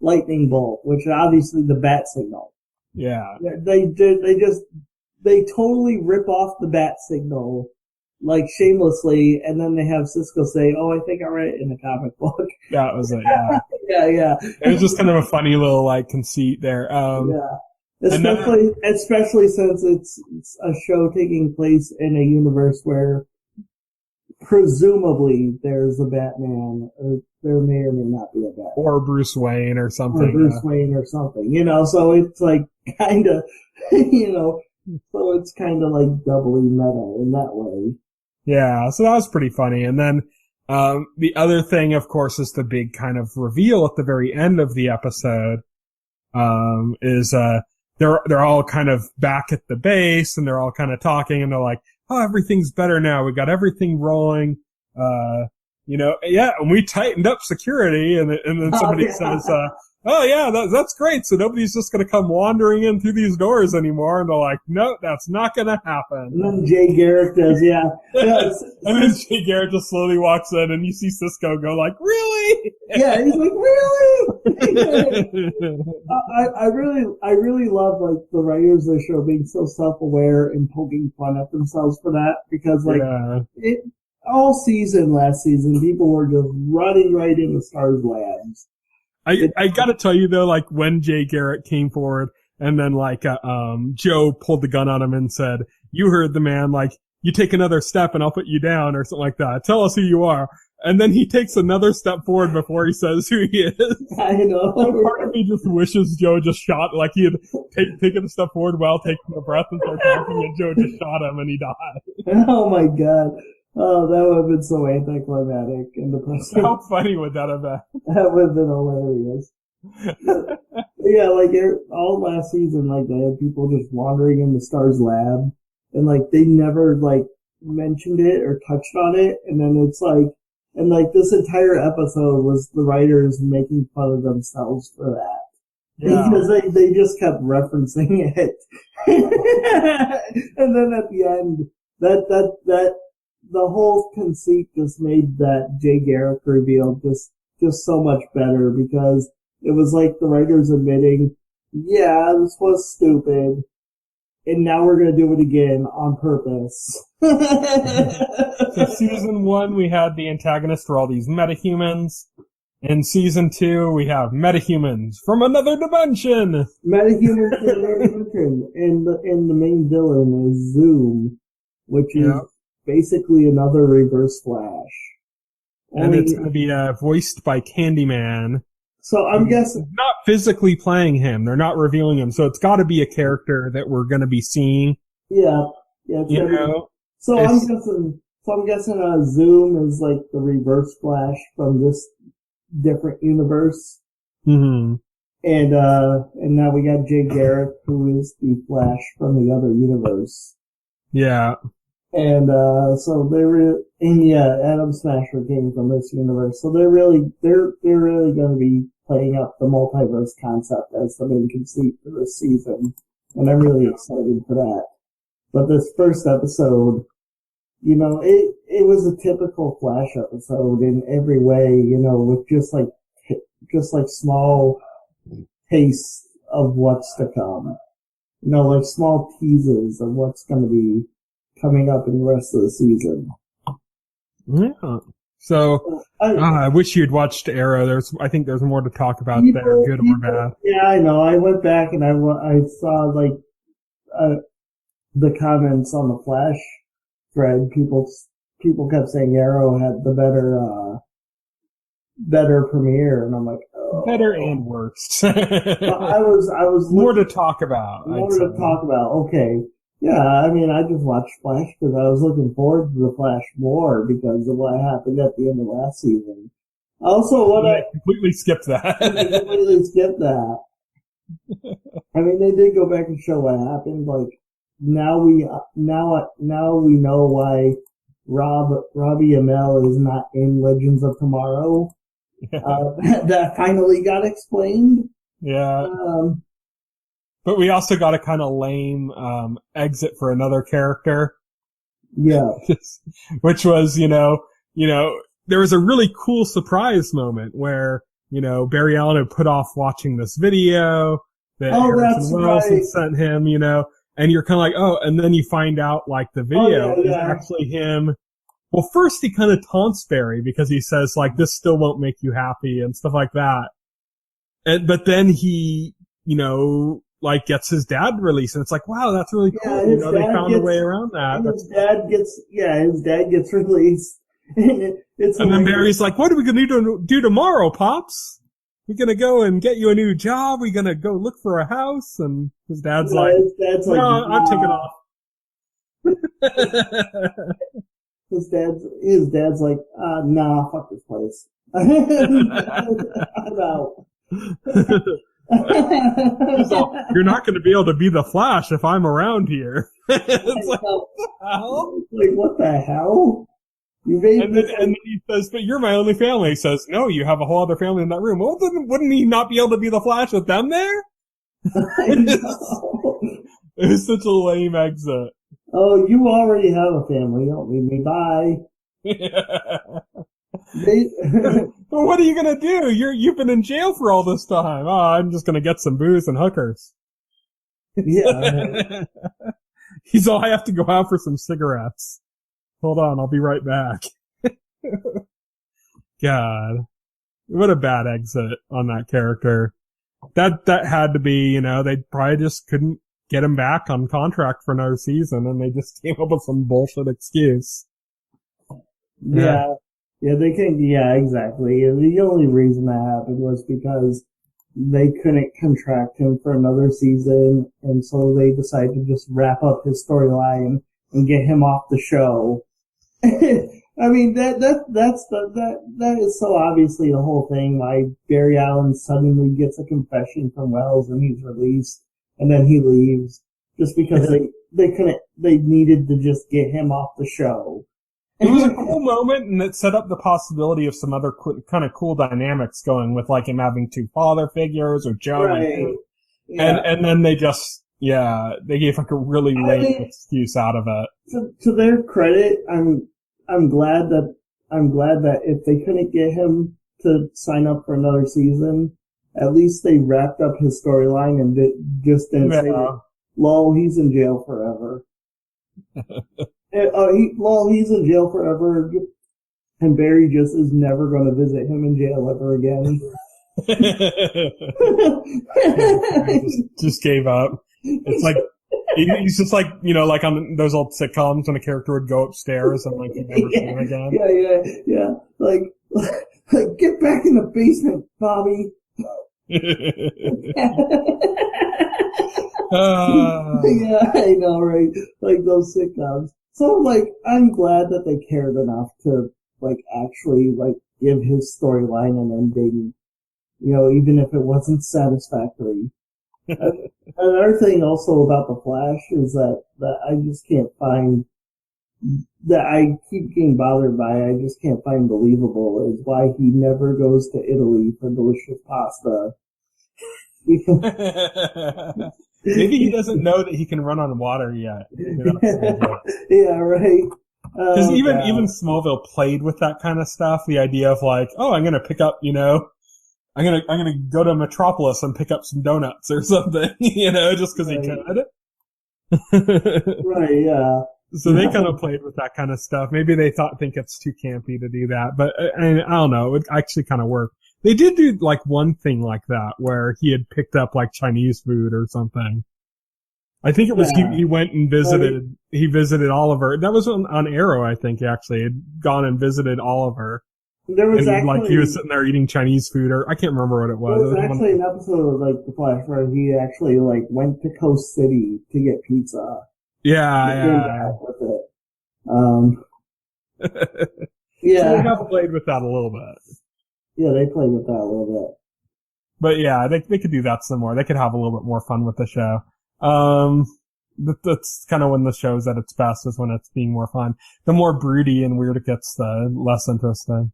lightning bolt, which is obviously the bat signal. Yeah. They totally rip off the bat signal, like shamelessly, and then they have Cisco say, "Oh, I think I read it in a comic book." That was it, yeah. Yeah. It was just kind of a funny little, like, conceit there. Especially since it's a show taking place in a universe where presumably there's a Batman, or there may or may not be a Batman. Or Bruce Wayne or something. So it's like kinda, so it's kinda like doubly meta in that way. Yeah, so that was pretty funny. And then, the other thing, of course, is the big kind of reveal at the very end of the episode, they're all kind of back at the base and they're all kind of talking and they're like, "Oh, everything's better now. We got everything rolling. And we tightened up security." And then somebody says, "Oh yeah, that's great. So nobody's just going to come wandering in through these doors anymore." And they're like, "No, that's not going to happen." And then Jay Garrick does, yeah. And then Jay Garrick just slowly walks in and you see Cisco go like, "Really?" Yeah, he's like, "Really?" I really love like the writers of the show being so self-aware and poking fun at themselves for that, because all season last season people were just running right into Star's labs. I gotta tell you though, like when Jay Garrett came forward and then like Joe pulled the gun on him and said, "You heard the man, like you take another step and I'll put you down," or something like that. "Tell us who you are." And then he takes another step forward before he says who he is. I know. And part of me just wishes Joe just shot, like he had taken a step forward while taking a breath and started talking, and Joe just shot him and he died. Oh my god. Oh, that would have been so anticlimactic and depressing. How funny would that have been? That would have been hilarious. Yeah, like all last season, like they had people just wandering into Star's lab, and like they never like mentioned it or touched on it, and then it's like, and like this entire episode was the writers making fun of themselves for that. Yeah. Because they just kept referencing it. And then at the end, that the whole conceit just made that Jay Garrick reveal just so much better, because it was like the writers admitting, yeah, this was stupid, and now we're going to do it again on purpose. So season 1, we had the antagonists were all these metahumans. In season 2, we have metahumans from another dimension. Metahumans from another dimension. And the main villain is Zoom, which is basically another Reverse Flash. And it's going to be voiced by Candyman. So I'm guessing... Not physically playing him. They're not revealing him. So it's got to be a character that we're going to be seeing. Yeah. So I'm guessing Zoom is like the Reverse Flash from this different universe. Mm-hmm. And now we got Jay Garrick, who is the Flash from the other universe. Yeah. And Adam Smasher came from this universe. So they're really going to be playing up the multiverse concept as the main conceit for this season. And I'm really excited for that. But this first episode, it was a typical Flash episode in every way, with just like small tastes of what's to come. Like small teases of what's going to be coming up in the rest of the season. Yeah. So, I wish you'd watched Arrow. I think there's more to talk about there, good or bad. Yeah, I know. I went back and I saw like the comments on the Flash thread, people kept saying Arrow had the better premiere, and I'm like, oh. Better and worse. I was more to talk about. Okay. Yeah, I mean, I just watched Flash because I was looking forward to the Flash more because of what happened at the end of last season. Also, I completely skipped that. I completely skipped that. I mean, they did go back and show what happened. Like now we know why Robbie Amell is not in Legends of Tomorrow. That finally got explained. Yeah. But we also got a kind of lame exit for another character. Yeah. Which was, there was a really cool surprise moment where, Barry Allen had put off watching this video that Harrison Wells had sent him, and you're kind of like, oh, and then you find out, like, the video is actually him. Well, first he kind of taunts Barry because he says, like, this still won't make you happy and stuff like that. But then he, like gets his dad released, and it's like, wow, that's really cool. They found a way around that. His dad gets released. And then Barry's like, what are we going to do tomorrow, Pops? We're going to go and get you a new job. We're going to go look for a house. And his dad's like, no, I'm taking off. His dad's like, nah, fuck this place. I'm out. You're not going to be able to be the Flash if I'm around here. It's like, what the hell? Like, what the hell? And then he says, but you're my only family. He says, no, you have a whole other family in that room. Well, then wouldn't he not be able to be the Flash with them there? I know. It was such a lame exit. Oh, you already have a family. Don't leave me. Bye. Well, what are you gonna do? You've been in jail for all this time. Oh, I'm just gonna get some booze and hookers. Yeah. He's all, I have to go out for some cigarettes. Hold on, I'll be right back. God. What a bad exit on that character. That had to be, they probably just couldn't get him back on contract for another season, and they just came up with some bullshit excuse. Yeah. Yeah, they can. Yeah, exactly. And the only reason that happened was because they couldn't contract him for another season, and so they decided to just wrap up his storyline and get him off the show. I mean, that is so obviously the whole thing. Why Barry Allen suddenly gets a confession from Wells and he's released, and then he leaves just because they needed to just get him off the show. It was a cool moment, and it set up the possibility of some other kind of cool dynamics going with, like, him having two father figures or Joe. Right. And then they just, they gave like a really lame excuse out of it. To their credit, I'm glad that if they couldn't get him to sign up for another season, at least they wrapped up his storyline and didn't say, lol, he's in jail forever. He's in jail forever, and Barry just is never going to visit him in jail ever again. just gave up. It's like, he's just like, like on those old sitcoms when a character would go upstairs and like you'd never see him again. Yeah. Like, get back in the basement, Bobby. Yeah, I know, right? Like those sitcoms. So, like, I'm glad that they cared enough to, like, actually, like, give his storyline an ending, even if it wasn't satisfactory. Another thing also about The Flash is that I just can't find, that I keep getting bothered by, I just can't find believable, is why he never goes to Italy for delicious pasta. Maybe he doesn't know that he can run on water yet. Yeah, right. Because even Smallville played with that kind of stuff. The idea of like, oh, I'm gonna pick up, I'm gonna go to Metropolis and pick up some donuts or something, just because he could. Right. Yeah. So they kind of played with that kind of stuff. Maybe they think it's too campy to do that, but I don't know. It actually kind of worked. They did do like one thing like that where he had picked up like Chinese food or something. I think it was he went and visited Oliver. That was on Arrow, I think, actually. He'd gone and visited Oliver. There was he was sitting there eating Chinese food, or I can't remember what it was. There was actually an episode of, like, The Flash where he actually, like, went to Coast City to get pizza. Yeah. With it. Yeah. So they have played with that a little bit. Yeah, they played with that a little bit. But yeah, they could do that some more. They could have a little bit more fun with the show. That's kind of when the show's at its best, is when it's being more fun. The more broody and weird it gets, the less interesting.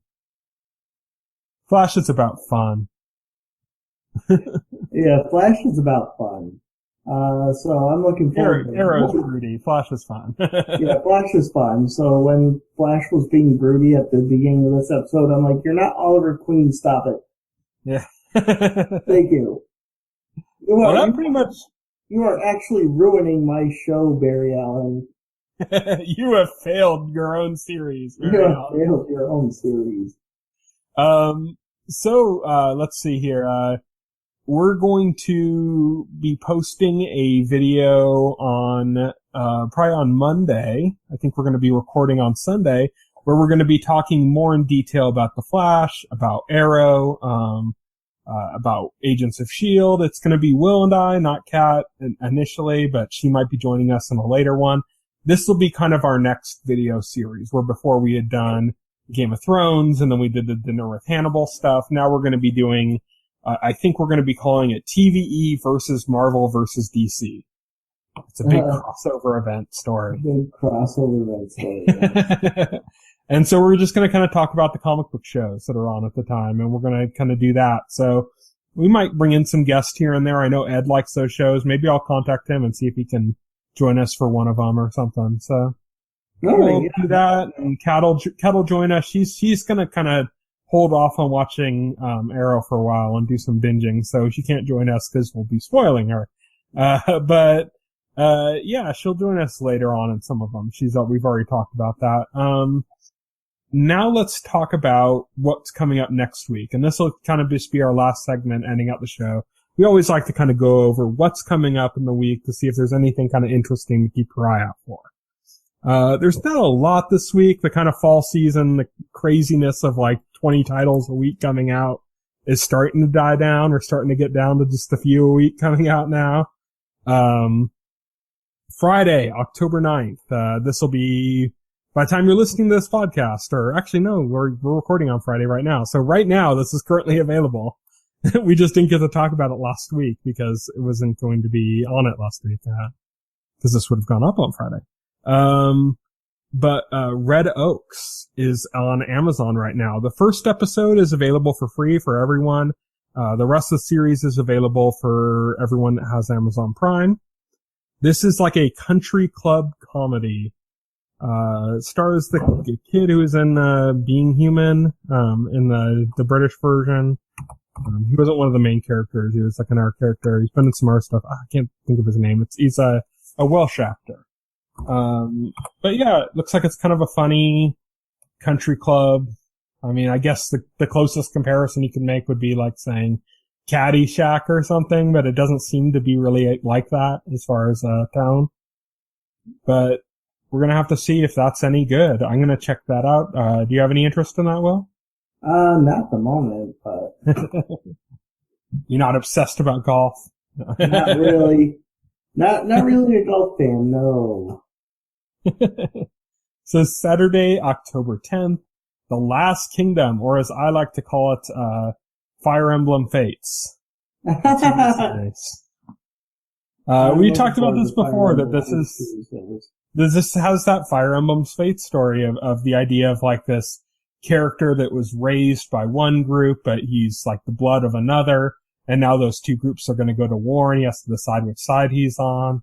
Flash is about fun. Yeah, Flash is about fun. So I'm looking forward to it. Arrow's broody. Flash is fun. Yeah, Flash is fun. So when Flash was being broody at the beginning of this episode, I'm like, you're not Oliver Queen, stop it. Yeah. Thank you. You are actually ruining my show, Barry Allen. You have failed your own series. You have failed your own series. So let's see here. We're going to be posting a video on, probably on Monday. I think we're going to be recording on Sunday, where we're going to be talking more in detail about The Flash, about Arrow, about Agents of S.H.I.E.L.D. It's going to be Will and I, not Kat initially, but she might be joining us in a later one. This will be kind of our next video series, where before we had done Game of Thrones, and then we did the Dinner with Hannibal stuff. Now we're going to be doing, I think we're going to be calling it TVE versus Marvel versus DC. It's a big crossover event story. Big crossover event story. And so we're just going to kind of talk about the comic book shows that are on at the time, and we're going to kind of do that. So we might bring in some guests here and there. I know Ed likes those shows. Maybe I'll contact him and see if he can join us for one of them or something. So we'll do that. And Kat'll join us. She's going to kind of hold off on watching Arrow for a while and do some binging. So she can't join us because we'll be spoiling her. But yeah, she'll join us later on in some of them. We've already talked about that. Now let's talk about what's coming up next week. And this will kind of just be our last segment ending out the show. We always like to kind of go over what's coming up in the week to see if there's anything kind of interesting to keep your eye out for. There's not a lot this week. The kind of fall season, the craziness of like 20 titles a week coming out is starting to die down, or starting to get down to just a few a week coming out now. Friday, October 9th. This will be, by the time you're listening to this podcast, or actually no, we're recording on Friday right now. So right now, this is currently available. We just didn't get to talk about it last week because it wasn't going to be on it last week, because this would have gone up on Friday. But Red Oaks is on Amazon right now. The first episode is available for free for everyone. The rest of the series is available for everyone that has Amazon Prime. This is like a country club comedy. Stars the kid who is in, Being Human, in the British version. He wasn't one of the main characters. He was like another character. He's been in some other stuff. I can't think of his name. He's a Welsh actor. But yeah, it looks like it's kind of a funny country club. I mean, I guess the closest comparison you can make would be like saying Caddyshack or something, but it doesn't seem to be really like that as far as tone. But we're gonna have to see if that's any good. I'm gonna check that out. Do you have any interest in that, Will? Not at the moment, but you're not obsessed about golf? Not really. Not really a golf fan, no. So Saturday, October 10th, The Last Kingdom, or as I like to call it, Fire Emblem Fates. We talked about this before, that this has that Fire Emblem Fates story of the idea of like this character that was raised by one group, but he's like the blood of another. And now those two groups are going to go to war, and he has to decide which side he's on.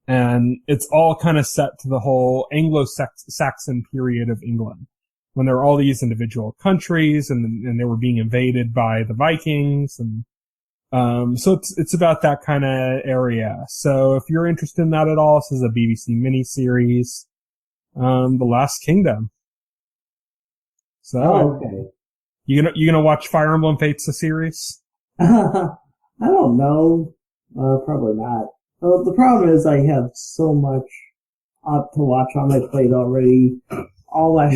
And it's all kind of set to the whole Anglo-Saxon period of England, when there were all these individual countries, and they were being invaded by the Vikings. And so it's about that kind of area. So if you're interested in that at all, this is a BBC miniseries, The Last Kingdom. So, okay. You gonna watch Fire Emblem Fates, the series? I don't know. Probably not. Well, the problem is I have so much to watch on my plate already. All my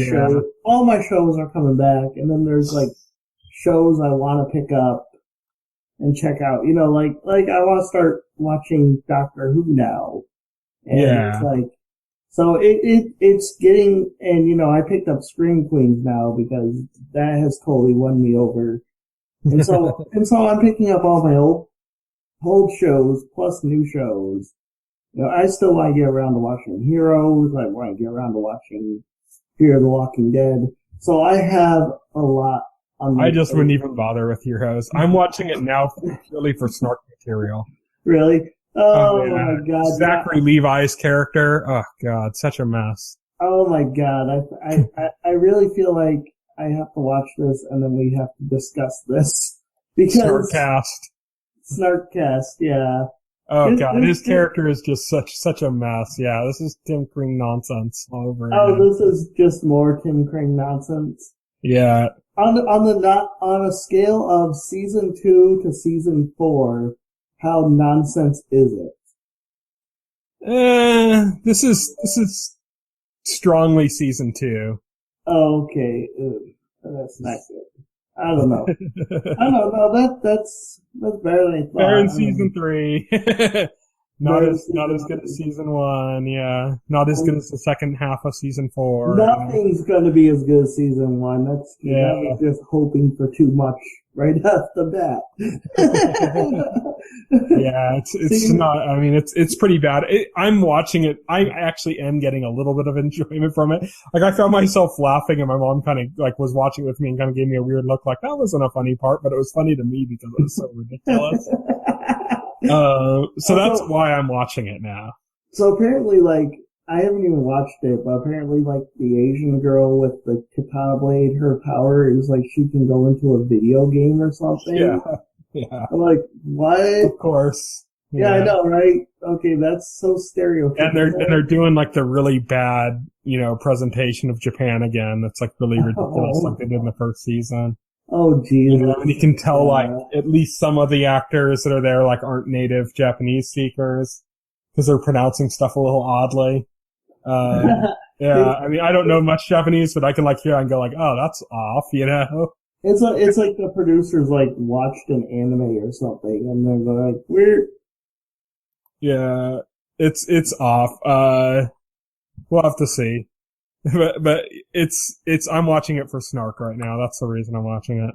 shows are coming back, and then there's like shows I want to pick up and check out. You know, like I want to start watching Doctor Who now. And it's like, so it's getting, and you know, I picked up Scream Queens now because that has totally won me over. And so, I'm picking up all my old shows plus new shows. You know, I still want to get around to watching Heroes. I want to get around to watching Fear the Walking Dead. So I have a lot on my I just wouldn't even bother with Heroes. I'm watching it now purely for snark material. Really? Oh my God. Zachary Levi's character. Oh God, such a mess. Oh my God. I really feel like I have to watch this and then we have to discuss this. Because Snarkcast, yeah. Oh God, his character is just such a mess. Yeah, this is Tim Kring nonsense all over again. Oh, this is just more Tim Kring nonsense. Yeah. On a scale of season 2 to season 4, how nonsense is it? This is strongly season 2. Oh, okay. That's not good. I don't know. That's better than I thought. Better than season 3. Not as good as season 1, yeah. Not as good as the second half of season 4. Nothing's going to be as good as season 1. That was just hoping for too much right off the bat. Yeah, it's not, I mean, it's pretty bad. I'm watching it. I actually am getting a little bit of enjoyment from it. Like, I found myself laughing and my mom kind of, like, was watching with me and kind of gave me a weird look like, that wasn't a funny part, but it was funny to me because it was so ridiculous. So that's why I'm watching it now. So apparently, like, I haven't even watched it, but apparently, like, the Asian girl with the katana blade, her power is, like, she can go into a video game or something. Yeah. I'm like, what? Of course. Yeah, I know, right? Okay, that's so stereotypical. And they're doing, like, the really bad, you know, presentation of Japan again. That's, like, really ridiculous, like they did in the first season. Oh, geez. You know, and you can tell, like, at least some of the actors that are there, like, aren't native Japanese speakers because they're pronouncing stuff a little oddly. Yeah, I mean, I don't know much Japanese, but I can, like, hear and go, like, oh, that's off, you know? It's like the producers, like, watched an anime or something, and they're like, we're... Yeah, it's off. We'll have to see. But I'm watching it for snark right now. That's the reason I'm watching it.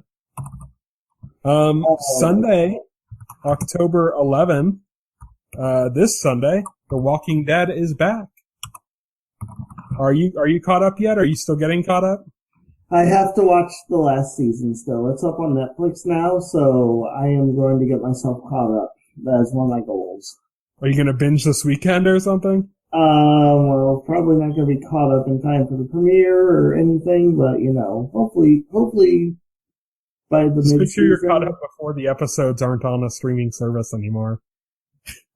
Sunday, October 11th, this Sunday, The Walking Dead is back. Are you caught up yet? Are you still getting caught up? I have to watch the last season still. It's up on Netflix now, so I am going to get myself caught up. That is one of my goals. Are you going to binge this weekend or something? Well, probably not going to be caught up in time for the premiere or anything, but, you know, hopefully by the mid-season. Make sure you're caught up before the episodes aren't on a streaming service anymore.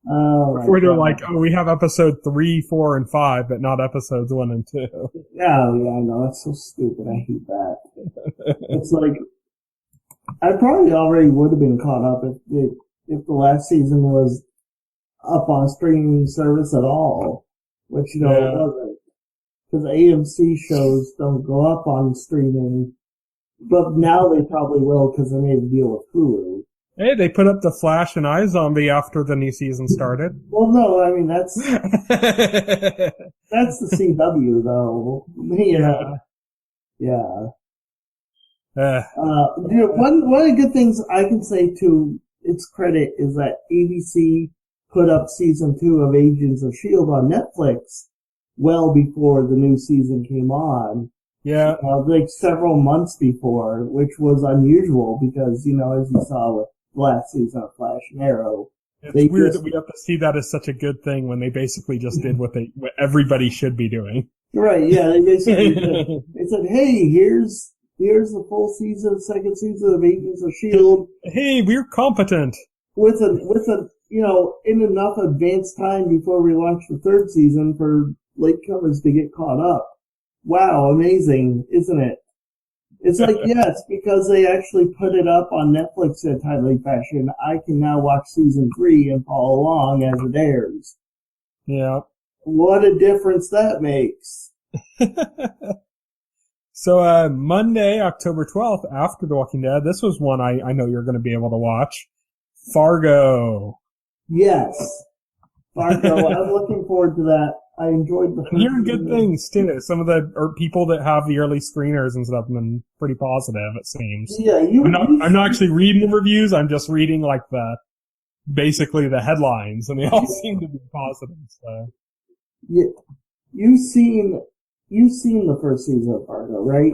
Before they're like, oh, we have episode 3, 4, and 5, but not episodes 1 and 2. Oh, yeah, I know. That's so stupid. I hate that. It's like, I probably already would have been caught up if the last season was up on a streaming service at all, which, you know, it wasn't. Because AMC shows don't go up on streaming, but now they probably will because they made a deal with Hulu. Hey, they put up The Flash and iZombie after the new season started. Well, no, I mean, that's the CW, though. You know. Yeah. One of the good things I can say to its credit is that ABC put up season 2 of Agents of S.H.I.E.L.D. on Netflix well before the new season came on. Yeah. Like several months before, which was unusual because, you know, as you saw with last season of Flash and Arrow. It's weird that we have to see that as such a good thing when they basically just did what everybody should be doing. Right, yeah, they basically said, hey, here's the full season, second season of Agents of S.H.I.E.L.D. Hey, we're competent. With a, you know, in enough advanced time before we launch the third season for latecomers to get caught up. Wow, amazing, isn't it? It's like, yes, because they actually put it up on Netflix in a timely fashion, I can now watch season 3 and follow along as it airs. Yeah. What a difference that makes. So, Monday, October 12th, after The Walking Dead, this was one I know you're going to be able to watch. Fargo. Yes. Fargo, I'm looking forward to that. I enjoyed the I'm hearing good things, too. Some of the people that have the early screeners and stuff have been pretty positive, it seems. Yeah, I'm not actually reading the reviews, I'm just reading, like, basically the headlines, and they all seem to be positive, so. Yeah, you've seen the first season of Fargo, right?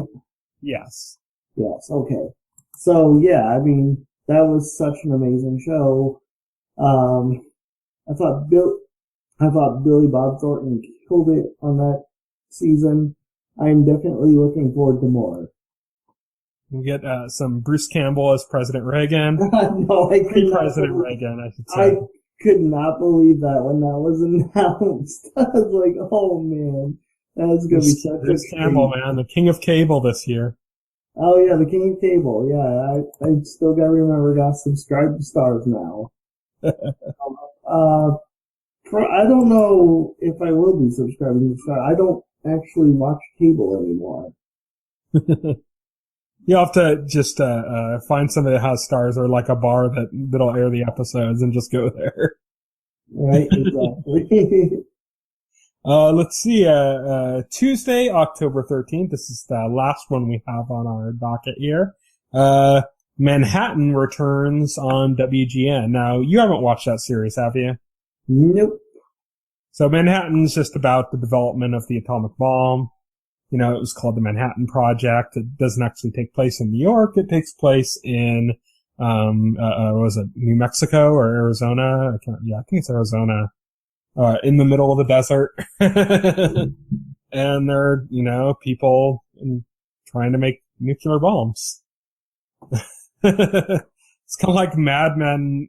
Yes. Yes, okay. So, yeah, I mean, that was such an amazing show. I thought Billy Bob Thornton killed it on that season. I'm definitely looking forward to more. We get some Bruce Campbell as President Reagan. No, I could not. President Reagan, I should say. I could not believe that when that was announced. I was like, oh man, that's gonna be such a Bruce Campbell, man, the king of cable this year. Oh yeah, the king of cable. Yeah, I still gotta remember to subscribe to Stars now. I don't know if I will be subscribing to Stars. I don't actually watch cable anymore. You'll have to just find somebody that has Stars or like a bar that'll air the episodes and just go there. Right, exactly. Let's see, Tuesday, October 13th. This is the last one we have on our docket here. Manhattan returns on WGN. Now, you haven't watched that series, have you? Nope. So Manhattan's just about the development of the atomic bomb. You know, it was called the Manhattan Project. It doesn't actually take place in New York. It takes place in, was it New Mexico or Arizona? I think it's Arizona. In the middle of the desert. And they're, people trying to make nuclear bombs. It's kind of like Mad Men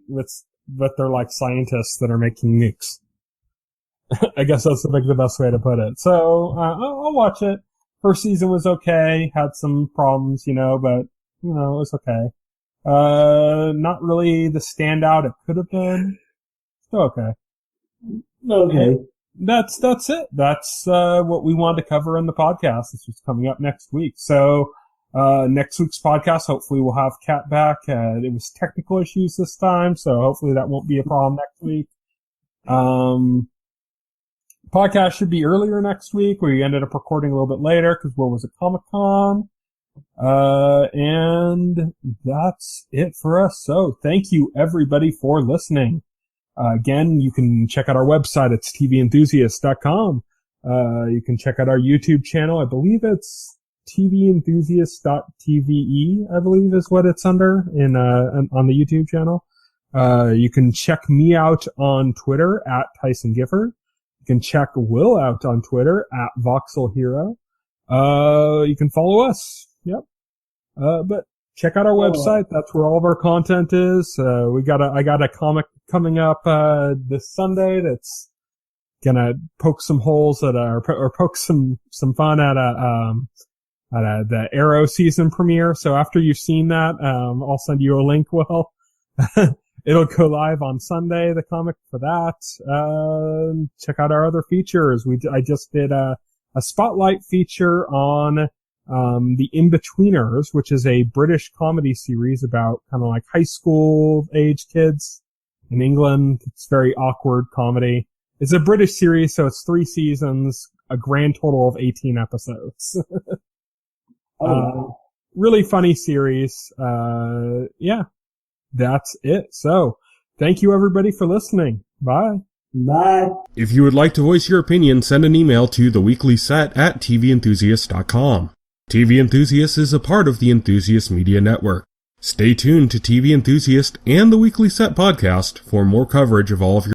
but they're like scientists that are making nukes. I guess that's the best way to put it. So, I'll watch it. First season was okay, had some problems, but, it was okay. Not really the standout it could have been. Still okay. Okay. That's it. That's, what we wanted to cover in the podcast. This was coming up next week. So, next week's podcast, hopefully we'll have Kat back. It was technical issues this time, so hopefully that won't be a problem next week. Podcast should be earlier next week. We ended up recording a little bit later because what was it, Comic-Con? And that's it for us. So thank you everybody for listening. Again, you can check out our website. It's TVEnthusiast.com. You can check out our YouTube channel. I believe it's TVEnthusiast.tve, I believe is what it's under on the YouTube channel. You can check me out on Twitter at Tyson Gifford. You can check Will out on Twitter at Voxel Hero. You can follow us. Yep. But check out our website. That's where all of our content is. I got a comic coming up, this Sunday that's gonna poke some holes or poke some fun at the Arrow season premiere. So after you've seen that, I'll send you a link, Will. It'll go live on Sunday, the comic for that. Check out our other features. I just did a spotlight feature on The In-Betweeners, which is a British comedy series about kind of like high school age kids in England. It's very awkward comedy. It's a British series, so it's 3 seasons, a grand total of 18 episodes. Really funny series. Yeah, that's it. So thank you everybody for listening. Bye. Bye. If you would like to voice your opinion, send an email to theweeklyset@TVEnthusiast.com. TV Enthusiast is a part of the Enthusiast Media Network. Stay tuned to TV Enthusiast and the Weekly Set podcast for more coverage of all of your